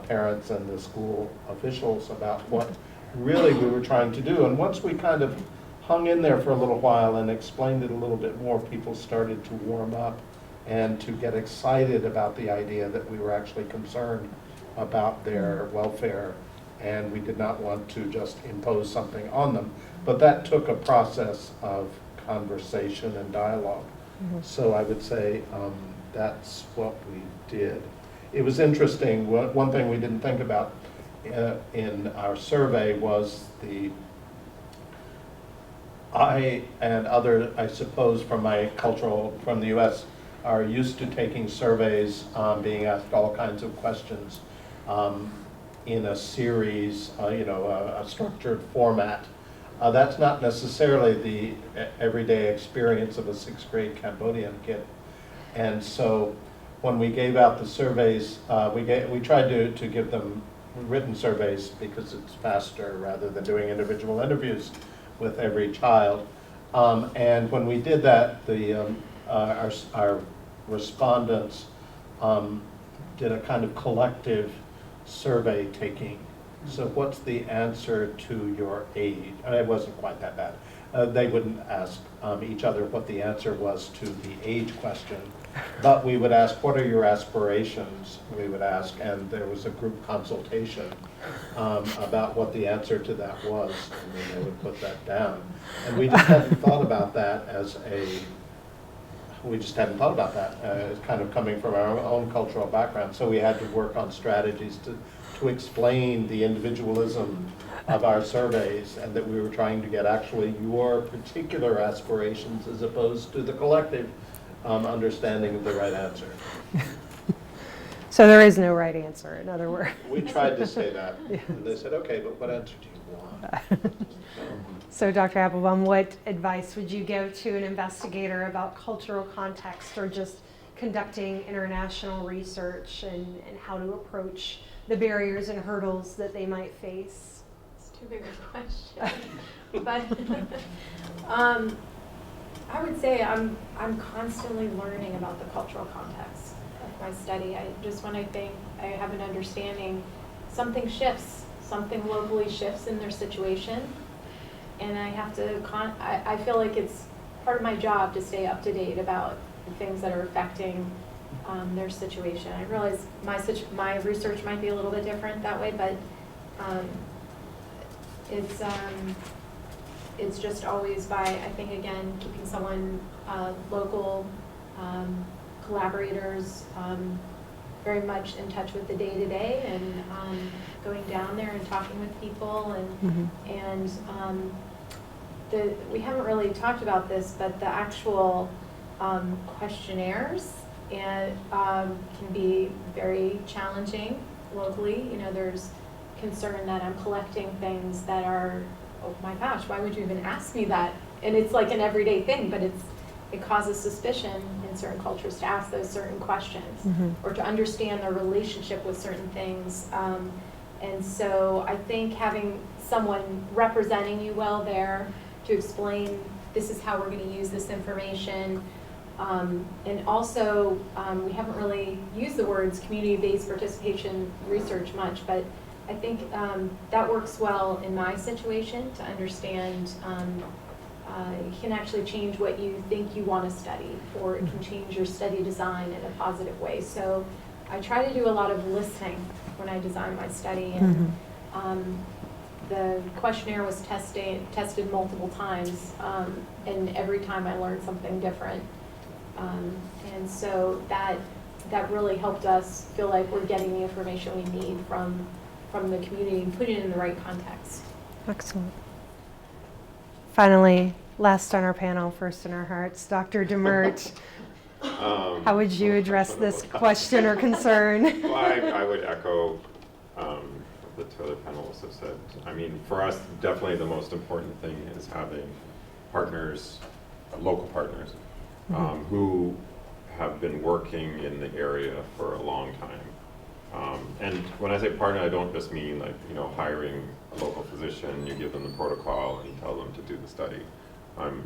Speaker 9: parents and the school officials about what really we were trying to do. And once we kind of hung in there for a little while and explained it a little bit more, people started to warm up and to get excited about the idea that we were actually concerned about their welfare, and we did not want to just impose something on them. But that took a process of conversation and dialogue. So I would say that's what we did. It was interesting, one thing we didn't think about in our survey was I and other, I suppose, from the US, are used to taking surveys, being asked all kinds of questions in a series, a structured format. That's not necessarily the everyday experience of a 6th grade Cambodian kid. And so when we gave out the surveys, we tried to give them written surveys because it's faster rather than doing individual interviews with every child. And when we did that, our respondents did a kind of collective survey taking. So what's the answer to your age? It wasn't quite that bad. They wouldn't ask each other what the answer was to the age question, but we would ask, what are your aspirations? We would ask, and there was a group consultation about what the answer to that was, and then they would put that down. And we just hadn't thought about that as kind of coming from our own cultural background. So we had to work on strategies to explain the individualism of our surveys, and that we were trying to get actually your particular aspirations as opposed to the collective understanding of the right answer.
Speaker 1: So there is no right answer, in other words.
Speaker 9: We tried to say that, and they said, okay, but what answer do you want?
Speaker 1: So Dr. Applebaum, what advice would you give to an investigator about cultural context or just conducting international research and how to approach the barriers and hurdles that they might face?
Speaker 11: It's too big a question. But I would say I'm constantly learning about the cultural context of my study. When I think I have an understanding, something shifts, something locally shifts in their situation, and I have to, I feel like it's part of my job to stay up to date about the things that are affecting their situation. I realize my research might be a little bit different that way, but it's just always by, I think, again, keeping someone local, collaborators, very much in touch with the day-to-day, and going down there and talking with people, and we haven't really talked about this, but the actual questionnaires can be very challenging locally. You know, there's concern that I'm collecting things that are, oh my gosh, why would you even ask me that? And it's like an everyday thing, but it causes suspicion in certain cultures to ask those certain questions, or to understand their relationship with certain things. And so I think having someone representing you well there to explain, this is how we're going to use this information. And also, we haven't really used the words community-based participation research much, but I think that works well in my situation to understand it can actually change what you think you want to study, or it can change your study design in a positive way. So I try to do a lot of listening when I design my study, and the questionnaire was tested multiple times, and every time I learned something different. And so that really helped us feel like we're getting the information we need from the community and putting it in the right context.
Speaker 1: Excellent. Finally, last on our panel, first in our hearts, Dr. Diemert. How would you address this question or concern?
Speaker 10: Well, I would echo what the other panelists have said. I mean, for us, definitely the most important thing is having partners, local partners, who have been working in the area for a long time. And when I say partner, I don't just mean like, you know, hiring a local physician, you give them the protocol and you tell them to do the study.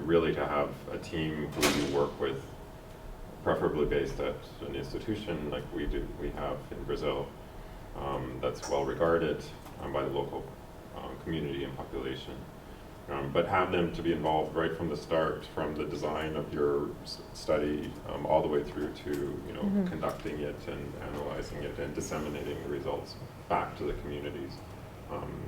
Speaker 10: Really to have a team who you work with, preferably based at an institution like we have in Brazil, that's well regarded by the local community and population. But have them to be involved right from the start, from the design of your study all the way through to, you know, conducting it and analyzing it and disseminating the results back to the communities.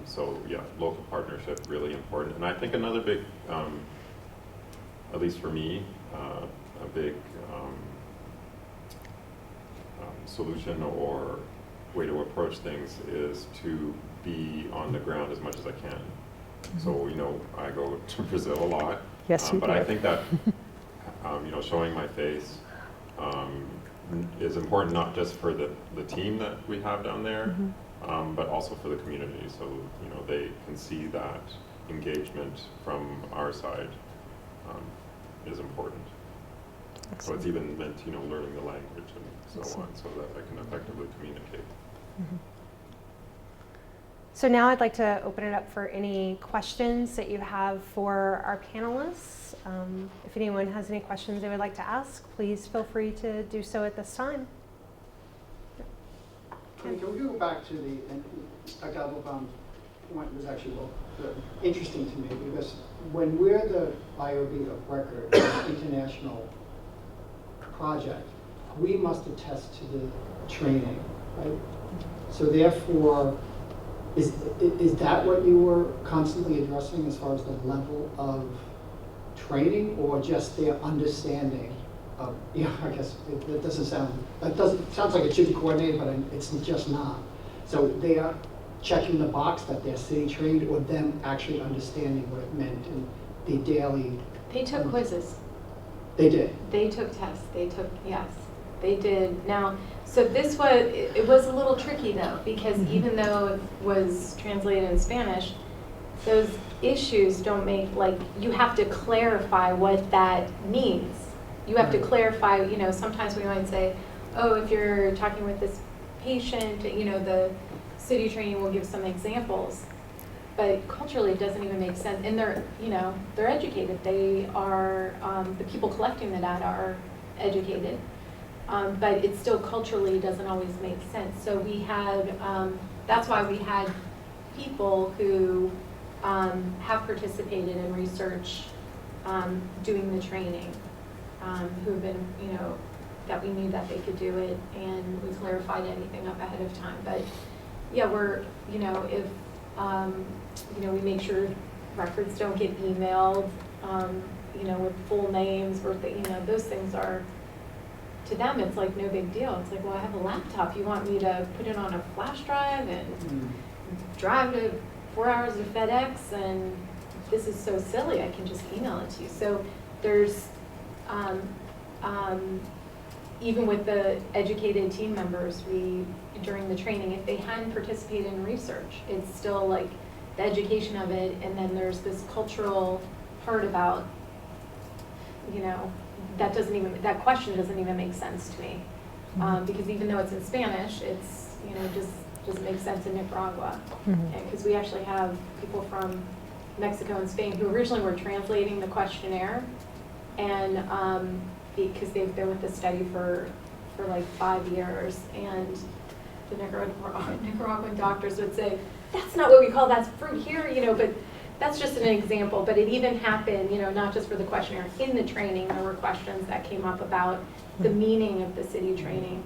Speaker 10: So yeah, local partnership really important. And I think another big, at least for me, a big solution or way to approach things is to be on the ground as much as I can. So, you know, I go to Brazil a lot.
Speaker 1: Yes, you
Speaker 10: but
Speaker 1: do.
Speaker 10: I think that, you know, showing my face is important, not just for the team that we have down there, but also for the community. So, you know, they can see that engagement from our side is important.
Speaker 1: Excellent.
Speaker 10: So it's even meant, you know, learning the language and so on, so that I can effectively communicate.
Speaker 1: So now I'd like to open it up for any questions that you have for our panelists. If anyone has any questions they would like to ask, please feel free to do so at this time.
Speaker 2: Can we go back to and Dr. Applebaum's point was actually interesting to me, because when we're the IRB of record, international project, we must attest to the training, right? So therefore, is that what you were constantly addressing as far as the level of training, or just their understanding of, yeah, I guess sounds like it should be coordinated, but it's just not. So they are checking the box that they're city trained, or them actually understanding what it meant in the daily.
Speaker 11: They took quizzes.
Speaker 2: They did.
Speaker 11: They took tests. Yes, they did. Now, so it was a little tricky though, because even though it was translated in Spanish, those issues don't make, like, you have to clarify what that means. You have to clarify, you know, sometimes we might say, oh, if you're talking with this patient, you know, the city training will give some examples. but culturally it doesn't even make sense. And they're, you know, they're educated. They are, the people collecting the data are educated. But it still culturally doesn't always make sense. So we had, that's why we had people who have participated in research doing the training, who've been, you know, that we knew that they could do it, and we clarified anything up ahead of time. But yeah, we're, you know, if, you know, we make sure records don't get emailed, you know, with full names, birthday, you know, those things are, to them, it's like no big deal. It's like, well, I have a laptop. You want me to put it on a flash drive and drive to 4 hours of FedEx, and this is so silly. I can just email it to you. So there's, even with the educated team members, we, during the training, if they hadn't participated in research, it's still like the education of it, and then there's this cultural part about, you know, that doesn't even, that question doesn't even make sense to me. Because even though it's in Spanish, it's, you know, just makes sense in Nicaragua. Because we actually have people from Mexico and Spain who originally were translating the questionnaire, and because they've been with the study for like 5 years, and the Nicaraguan doctors would say, that's not what we call that fruit here, you know, but that's just an example. But it even happened, you know, not just for the questionnaire. In the training, there were questions that came up about the meaning of the city training.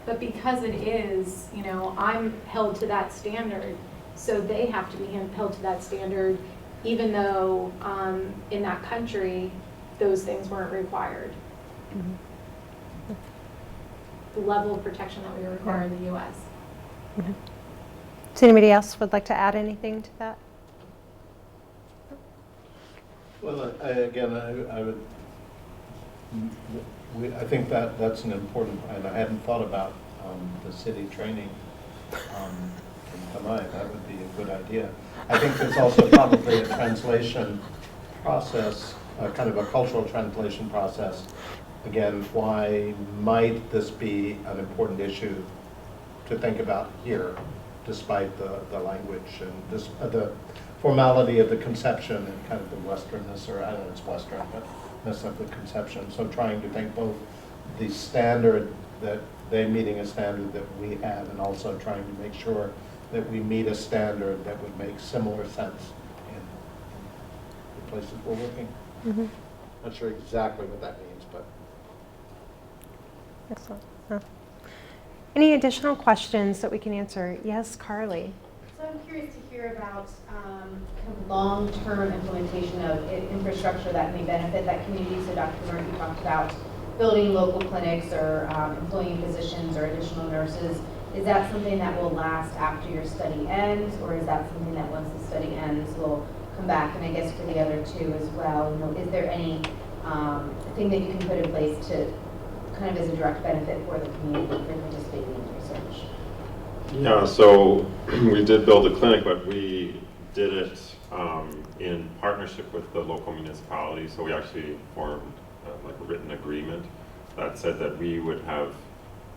Speaker 11: But because it is, you know, I'm held to that standard, so they have to be held to that standard, even though in that country, those things weren't required. The level of protection that we require in the U.S.
Speaker 1: Does anybody else would like to add anything to that?
Speaker 9: Well, I would, I think that's an important, and I hadn't thought about the city training tonight. That would be a good idea. I think there's also probably a translation process, kind of a cultural translation process. Again, why might this be an important issue to think about here, despite the language and this, the formality of the conception and kind of the Westernness, or I don't know, it's Western, but that's not the conception. So trying to think both the standard that they're meeting a standard that we have, and also trying to make sure that we meet a standard that would make similar sense in the places we're working. Not sure exactly what that means, but.
Speaker 1: Excellent. Any additional questions that we can answer? Yes, Carly.
Speaker 12: So I'm curious to hear about kind of long-term implementation of infrastructure that may benefit that community. So Dr. Diemert, you talked about building local clinics or employing physicians or additional nurses. Is that something that will last after your study ends, or is that something that once the study ends will come back? And I guess for the other two as well, you know, is there any thing that you can put in place to kind of as a direct benefit for the community for participating in research?
Speaker 10: Yeah, so we did build a clinic, but we did it in partnership with the local municipality. So we actually formed like a written agreement that said that we would have,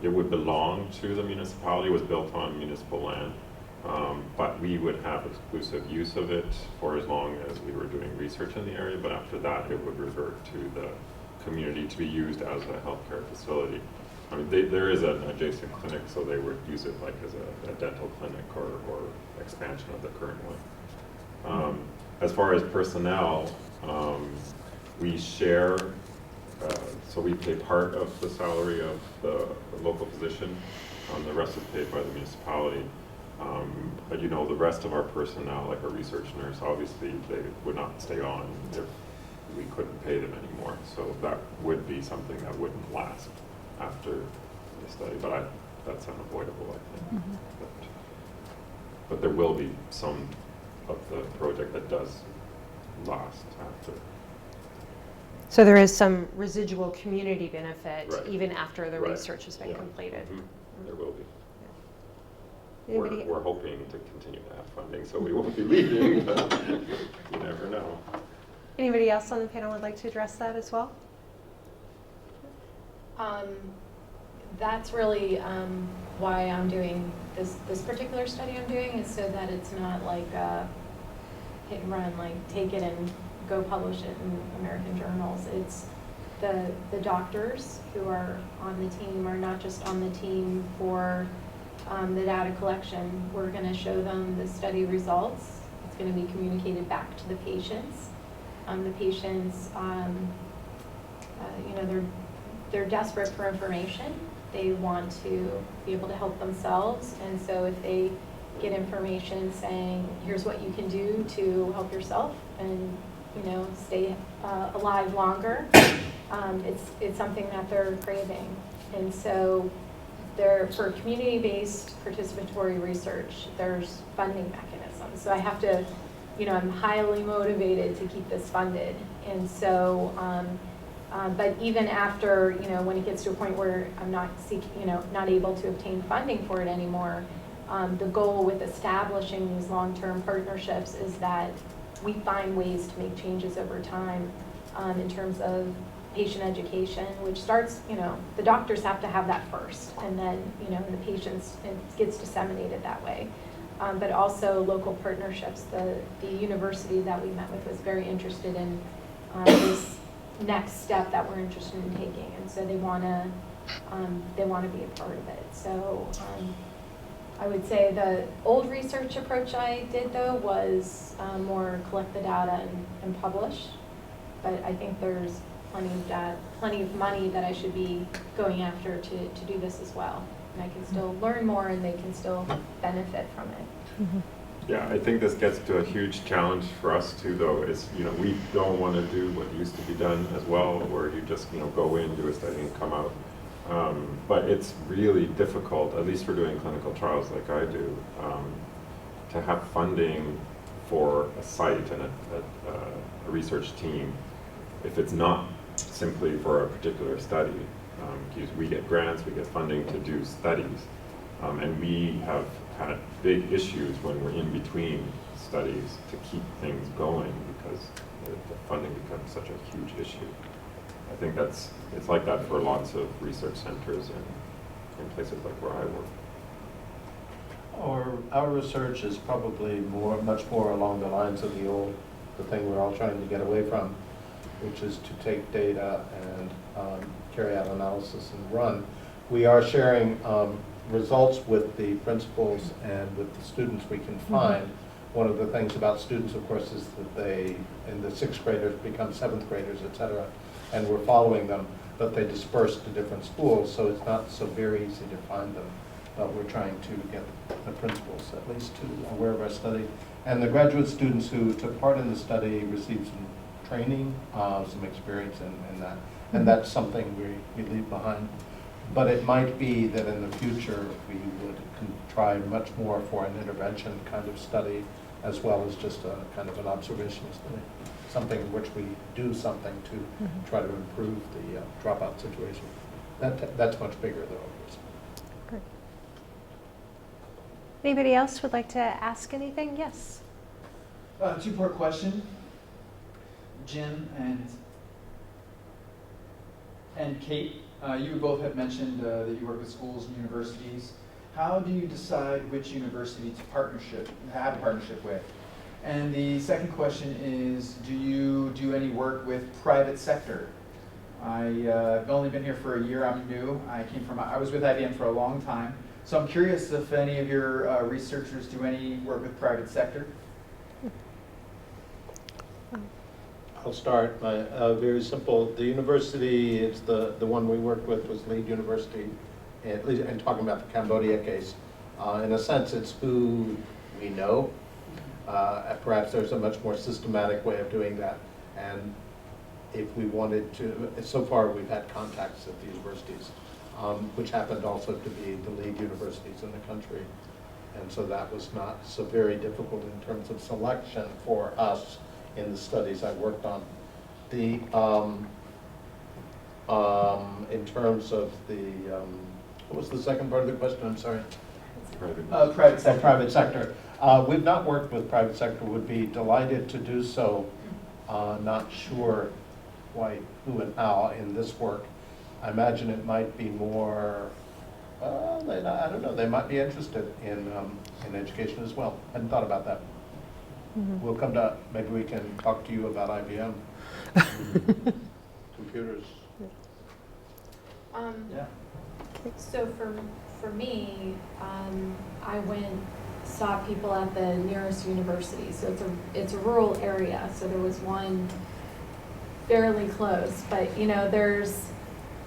Speaker 10: it would belong to the municipality. It was built on municipal land, but we would have exclusive use of it for as long as we were doing research in the area. But after that, it would revert to the community to be used as a healthcare facility. I mean, there is an adjacent clinic, so they would use it like as a dental clinic or expansion of the current one. As far as personnel, we share, so we pay part of the salary of the local physician, the rest is paid by the municipality. But you know, the rest of our personnel, like a research nurse, obviously they would not stay on if we couldn't pay them anymore. So that would be something that wouldn't last after the study, but that's unavoidable, I think. But there will be some of the project that does last after.
Speaker 1: So there is some residual community benefit
Speaker 10: Right.
Speaker 1: even after the
Speaker 10: Right.
Speaker 1: research has been completed.
Speaker 10: There will be.
Speaker 1: Anybody?
Speaker 10: We're hoping to continue to have funding, so we won't be leaving, but you never know.
Speaker 1: Anybody else on the panel would like to address that as well?
Speaker 11: That's really why I'm doing this particular study I'm doing, is so that it's not like hit and run, like take it and go publish it in American journals. It's the doctors who are on the team are not just on the team for the data collection. We're going to show them the study results. It's going to be communicated back to the patients. The patients, you know, they're desperate for information. They want to be able to help themselves, and so if they get information saying, here's what you can do to help yourself and, you know, stay alive longer, it's something that they're craving. And so for community-based participatory research, there's funding mechanisms. So I have to, you know, I'm highly motivated to keep this funded. And so, but even after, you know, when it gets to a point where I'm not not able to obtain funding for it anymore, the goal with establishing these long-term partnerships is that we find ways to make changes over time in terms of patient education, which starts, you know, the doctors have to have that first, and then, you know, the patients, it gets disseminated that way. But also local partnerships. The university that we met with was very interested in this next step that we're interested in taking, and so they want to be a part of it. So I would say the old research approach I did though was more collect the data and publish, but I think there's plenty of money that I should be going after to do this as well, and I can still learn more and they can still benefit from it.
Speaker 1: Mm-hmm.
Speaker 10: Yeah, I think this gets to a huge challenge for us too, though, is, you know, we don't want to do what used to be done as well, where you just, you know, go in, do a study and come out. But it's really difficult, at least for doing clinical trials like I do, to have funding for a site and a research team if it's not simply for a particular study. Because we get grants, we get funding to do studies, and we have had big issues when we're in between studies to keep things going because the funding becomes such a huge issue. I think it's like that for lots of research centers in places like where I work.
Speaker 9: Our research is probably much more along the lines of the thing we're all trying to get away from, which is to take data and carry out analysis and run. We are sharing results with the principals and with the students we can find. One of the things about students, of course, is that they, in the 6th graders, become 7th graders, et cetera, and we're following them, but they disperse to different schools, so it's not so very easy to find them. But we're trying to get the principals at least to aware of our study. And the graduate students who took part in the study received some training, some experience in that. And that's something we leave behind. But it might be that in the future we would try much more for an intervention kind of study as well as just a kind of an observational study. Something in which we do something to try to improve the dropout situation. That's much bigger though, of course.
Speaker 1: Great. Anybody else would like to ask anything? Yes.
Speaker 6: Two-part question. Jim and Kate, you both have mentioned that you work with schools and universities. How do you decide which university to have a partnership with? And the second question is, do you do any work with private sector? I've only been here for a year, I'm new. I was with IBM for a long time. So I'm curious if any of your researchers do any work with private sector?
Speaker 9: I'll start. Very simple. The university is the one we worked with was Lead University, at least, and talking about the Cambodia case. In a sense, it's who we know. Perhaps there's a much more systematic way of doing that. And if we wanted to, so far we've had contacts at the universities, which happened also to be the lead universities in the country. And so that was not so very difficult in terms of selection for us in the studies I worked on. In terms of what was the second part of the question? I'm sorry.
Speaker 6: Private sector.
Speaker 9: Private sector. We've not worked with private sector. Would be delighted to do so. Not sure why, who, and how in this work. I imagine it might be more. I don't know. They might be interested in education as well. Hadn't thought about that. We'll come to, maybe we can talk to you about IBM. Computers.
Speaker 6: Yeah.
Speaker 11: So for me, I saw people at the nearest university. So it's a rural area. So there was one fairly close, but you know, there's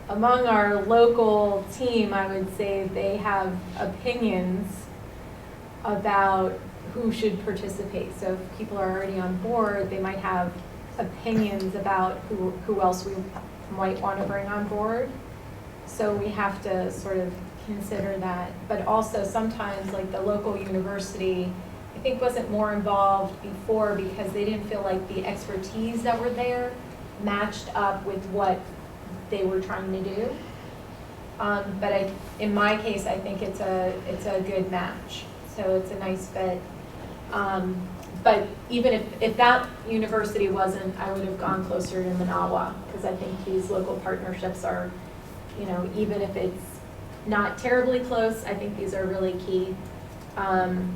Speaker 11: among our local team, I would say they have opinions about who should participate. So if people are already on board, they might have opinions about who else we might want to bring on board. So we have to sort of consider that. But also sometimes like the local university, I think wasn't more involved before because they didn't feel like the expertise that were there matched up with what they were trying to do. But in my case, I think it's a good match. So it's a nice fit. But even if that university wasn't, I would have gone closer to Manawa because I think these local partnerships are, you know, even if it's not terribly close, I think these are really key. And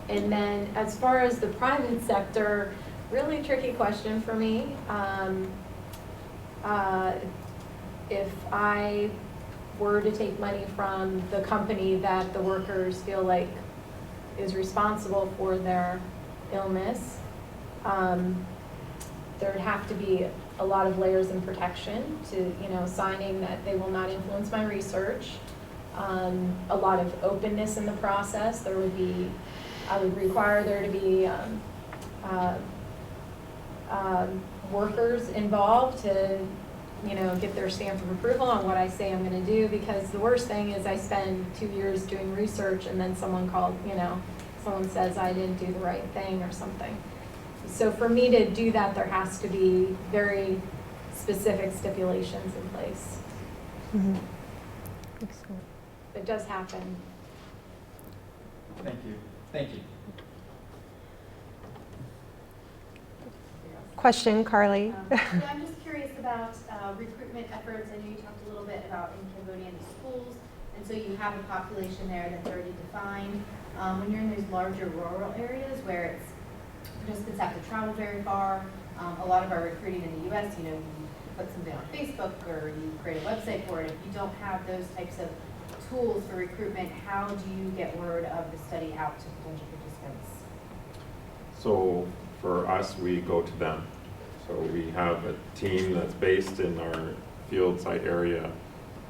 Speaker 11: then as far as the private sector, really tricky question for me. If I were to take money from the company that the workers feel like is responsible for their illness, there'd have to be a lot of layers in protection to, you know, signing that they will not influence my research, a lot of openness in the process. I would require there to be workers involved to, you know, get their stamp of approval on what I say I'm going to do, because the worst thing is I spend 2 years doing research and then someone says I didn't do the right thing or something. So for me to do that, there has to be very specific stipulations in place.
Speaker 1: Excellent.
Speaker 11: It does happen.
Speaker 6: Thank you. Thank you.
Speaker 1: Question, Carly.
Speaker 12: Yeah, I'm just curious about recruitment efforts. I know you talked a little bit about in Cambodia and the schools, and so you have a population there that's already defined. When you're in those larger rural areas where participants have to travel very far, a lot of our recruiting in the U.S., you know, you put something on Facebook or you create a website for it. If you don't have those types of tools for recruitment, how do you get word of the study out to potential participants?
Speaker 10: So for us, we go to them. So we have a team that's based in our field site area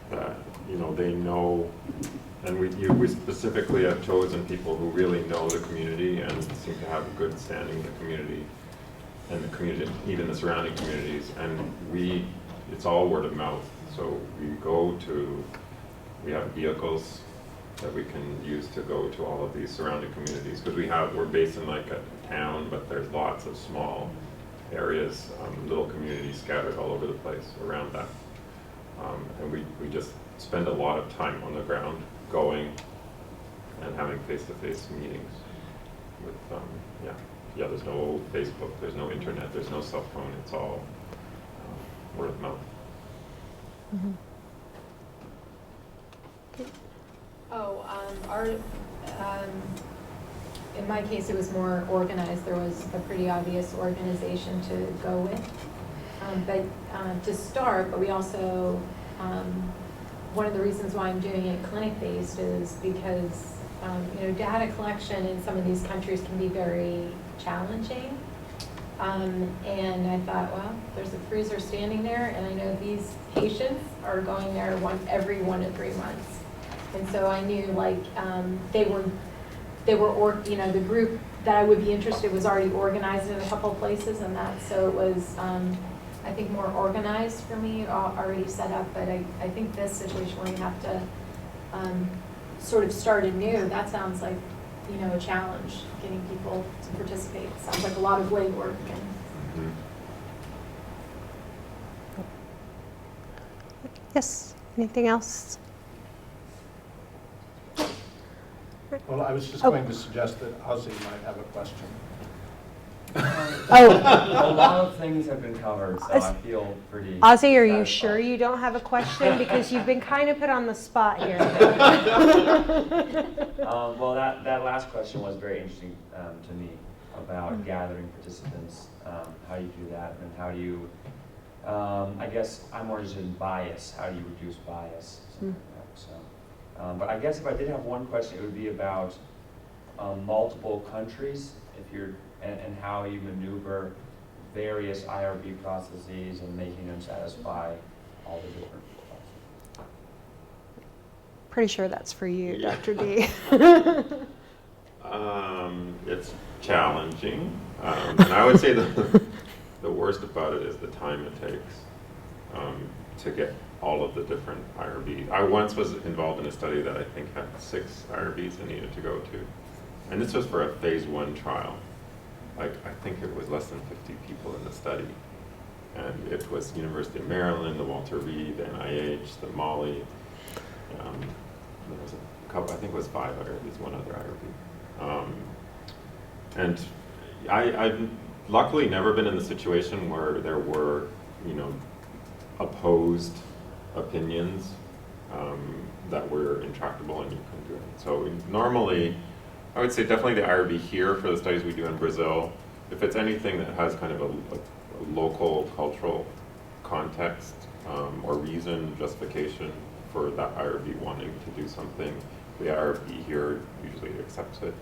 Speaker 10: that, you know, they know, and we specifically have chosen people who really know the community and seem to have a good standing in the community and the community, even the surrounding communities. And it's all word of mouth. So we have vehicles that we can use to go to all of these surrounding communities, because we're based in like a town, but there's lots of small areas, little communities scattered all over the place around that. And we just spend a lot of time on the ground going and having face-to-face meetings with, there's no Facebook, there's no internet, there's no cell phone, it's all word of mouth.
Speaker 11: In my case, it was more organized. There was a pretty obvious organization to go with. But to start, but we also, one of the reasons why I'm doing it clinic-based is because, data collection in some of these countries can be very challenging. And I thought, well, there's a freezer standing there, and I know these patients are going there every 1 to 3 months. And so I knew, like, the group that I would be interested was already organized in a couple of places, and so it was, I think, more organized for me, already set up. But I think this situation where you have to sort of start anew, that sounds like, a challenge, getting people to participate. Sounds like a lot of legwork.
Speaker 1: Yes, anything else?
Speaker 9: Well, I was just going to suggest that Ozzy might have a question.
Speaker 4: A lot of things have been covered, so I feel pretty
Speaker 1: Ozzy, are you
Speaker 4: satisfied.
Speaker 1: sure you don't have a question? Because you've been kind of put on the spot here.
Speaker 4: Well, that last question was very interesting to me. about gathering participants, how you do that, and how do you, I guess I'm more interested in bias. How do you reduce bias? Something like that. So, but I guess if I did have one question, it would be about multiple countries, if you're, and how you maneuver various IRB processes and making them satisfy all the different processes.
Speaker 1: Pretty sure that's for you,
Speaker 10: Yeah.
Speaker 1: Dr. D.
Speaker 10: It's challenging, and I would say the worst about it is the time it takes to get all of the different IRBs. I once was involved in a study that I think had 6 IRBs I needed to go to, and this was for a phase 1 trial. Like, I think it was less than 50 people in the study, and it was University of Maryland, the Walter Reed, NIH, the Molly. There was a couple, I think it was 5 IRBs, 1 other IRB. And I've luckily never been in the situation where there were, opposed opinions that were intractable and you couldn't do it. So normally, I would say definitely the IRB here for the studies we do in Brazil, if it's anything that has kind of a local cultural context or reason, justification for that IRB wanting to do something, the IRB here usually accepts it.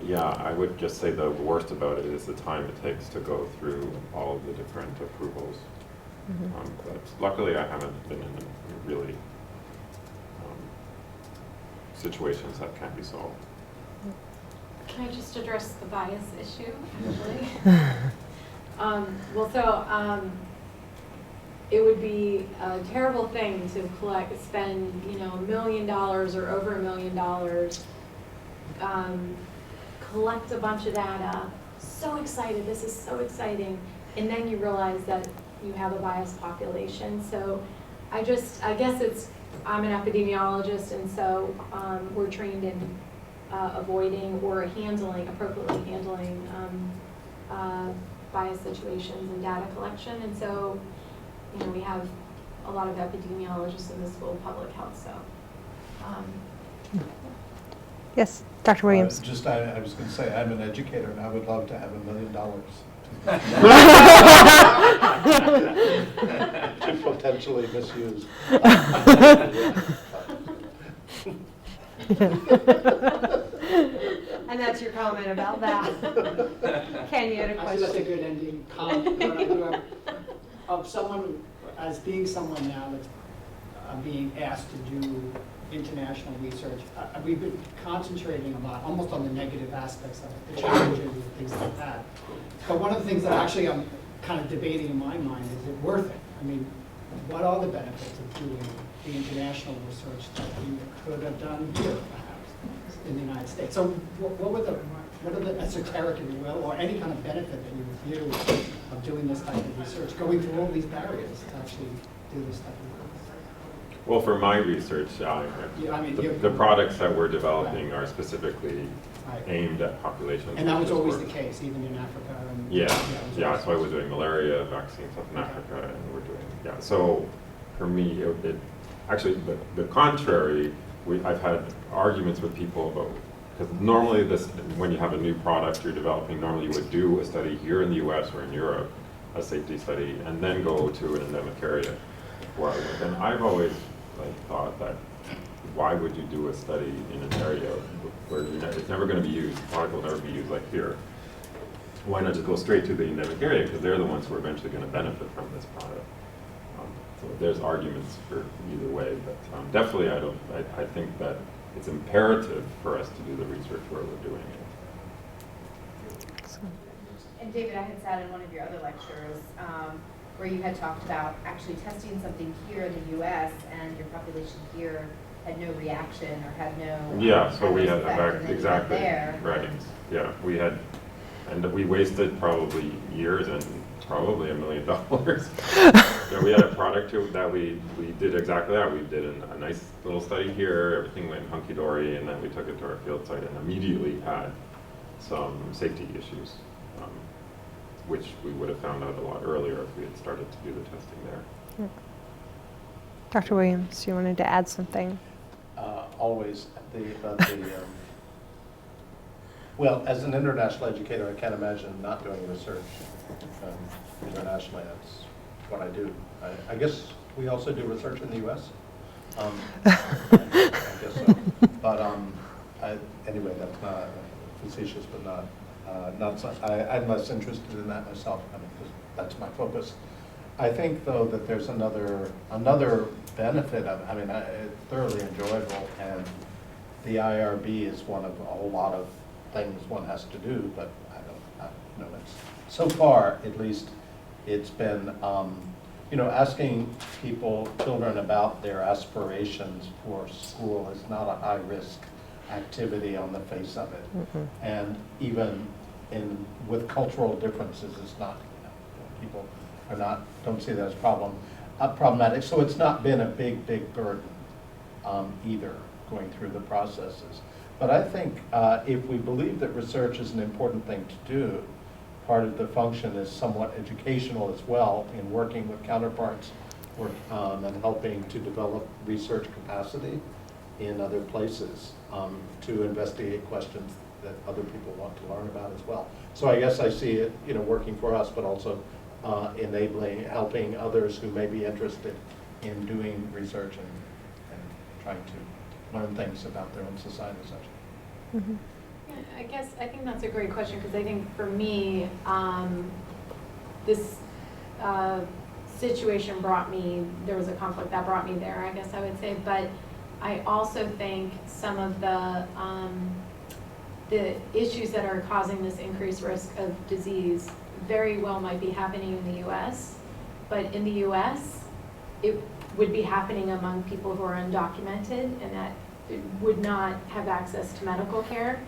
Speaker 10: Yeah, I would just say the worst about it is the time it takes to go through all of the different approvals. But luckily I haven't been in really situations that can't be solved.
Speaker 11: Can I just address the bias issue, actually? It would be a terrible thing to spend, $1 million or over $1 million, collect a bunch of data, so excited, this is so exciting, and then you realize that you have a biased population. So I guess I'm an epidemiologist, and so we're trained in avoiding or appropriately handling bias situations and data collection. And so, we have a lot of epidemiologists in the School of Public Health. So,
Speaker 1: Yes, Dr. Williams.
Speaker 9: I was going to say, I'm an educator and I would love to have $1 million to potentially misuse.
Speaker 1: And that's your comment about that. Ken, you had a
Speaker 2: I think that's a
Speaker 1: question?
Speaker 2: good ending comment. But I do have, of someone, as being someone now that's being asked to do international research, we've been concentrating a lot, almost on the negative aspects of it, the challenges and things like that. But one of the things that actually I'm kind of debating in my mind, is it worth it? I mean, what are the benefits of doing the international research that you could have done here, perhaps, in the United States? So what are the esoteric, if you will, or any kind of benefit that you view of doing this type of research, going through all these barriers to actually do this type of work?
Speaker 10: Well, for my research, the products that we're developing are specifically aimed at populations.
Speaker 2: And that was always the case, even in Africa? And
Speaker 10: Yeah, so I was doing malaria vaccines up in Africa, and we're doing, so for me, actually, the contrary, I've had arguments with people about, because normally when you have a new product you're developing, normally you would do a study here in the US or in Europe, a safety study, and then go to an endemic area where I live. And I've always thought that, why would you do a study in an area where it's never going to be used, the product will never be used like here? Why not just go straight to the endemic area, because they're the ones who are eventually going to benefit from this product. So there's arguments for either way, but definitely I think that it's imperative for us to do the research where we're doing it.
Speaker 12: And David, I had sat in one of your other lectures where you had talked about actually testing something here in the U.S. and your population here had no reaction or had no
Speaker 10: So we had
Speaker 12: effect,
Speaker 10: exactly
Speaker 12: there.
Speaker 10: Right. Yeah, we had, and we wasted probably years and probably $1 million. We had a product that we did exactly that. We did a nice little study here. Everything went hunky dory, and then we took it to our field site and immediately had some safety issues, which we would have found out a lot earlier if we had started to do the testing there.
Speaker 1: Dr. Williams, you wanted to add something?
Speaker 9: Always Well, as an international educator, I can't imagine not doing research internationally. That's what I do. I guess we also do research in the U.S. I guess so. But anyway, that's not facetious, but not. I'm less interested in that myself. I mean, because that's my focus. I think, though, that there's another benefit of. I mean, it's thoroughly enjoyable, and the IRB is one of a whole lot of things one has to do. But it's so far, at least, it's been. Asking children about their aspirations for school is not a high-risk activity on the face of it.
Speaker 1: Mm-hmm.
Speaker 9: And even with cultural differences, it's not, people don't see that as problematic. So it's not been a big burden either going through the processes. But I think if we believe that research is an important thing to do, part of the function is somewhat educational as well in working with counterparts and helping to develop research capacity in other places to investigate questions that other people want to learn about as well. So I guess I see it, working for us, but also helping others who may be interested in doing research and trying to learn things about their own society and such.
Speaker 1: Mm-hmm.
Speaker 11: I think that's a great question, because I think for me, this situation there was a conflict that brought me there, I guess I would say, but I also think some of the issues that are causing this increased risk of disease very well might be happening in the US, but in the US, it would be happening among people who are undocumented and that would not have access to medical care.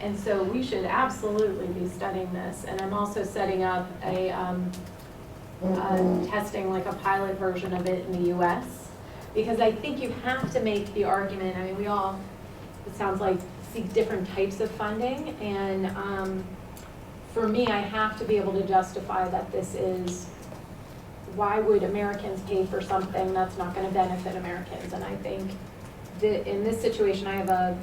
Speaker 11: And so we should absolutely be studying this. And I'm also setting up testing like a pilot version of it in the US, because I think you have to make the argument. I mean, we all, it sounds like, seek different types of funding. And for me, I have to be able to justify that this is, why would Americans pay for something that's not going to benefit Americans? And I think that in this situation, I have a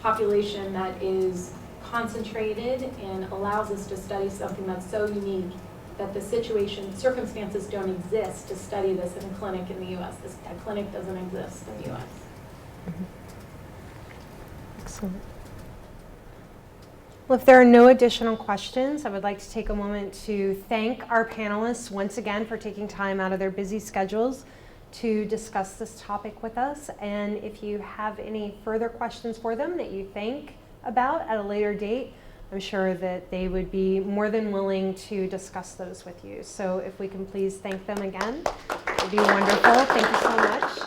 Speaker 11: population that is concentrated and allows us to study something that's so unique that the circumstances don't exist to study this in a clinic in the U.S. That clinic doesn't exist in the U.S.
Speaker 1: Mm-hmm. Excellent. Well, if there are no additional questions, I would like to take a moment to thank our panelists once again for taking time out of their busy schedules to discuss this topic with us. And if you have any further questions for them that you think about at a later date, I'm sure that they would be more than willing to discuss those with you. So if we can please thank them again, it would be wonderful. Thank you so much.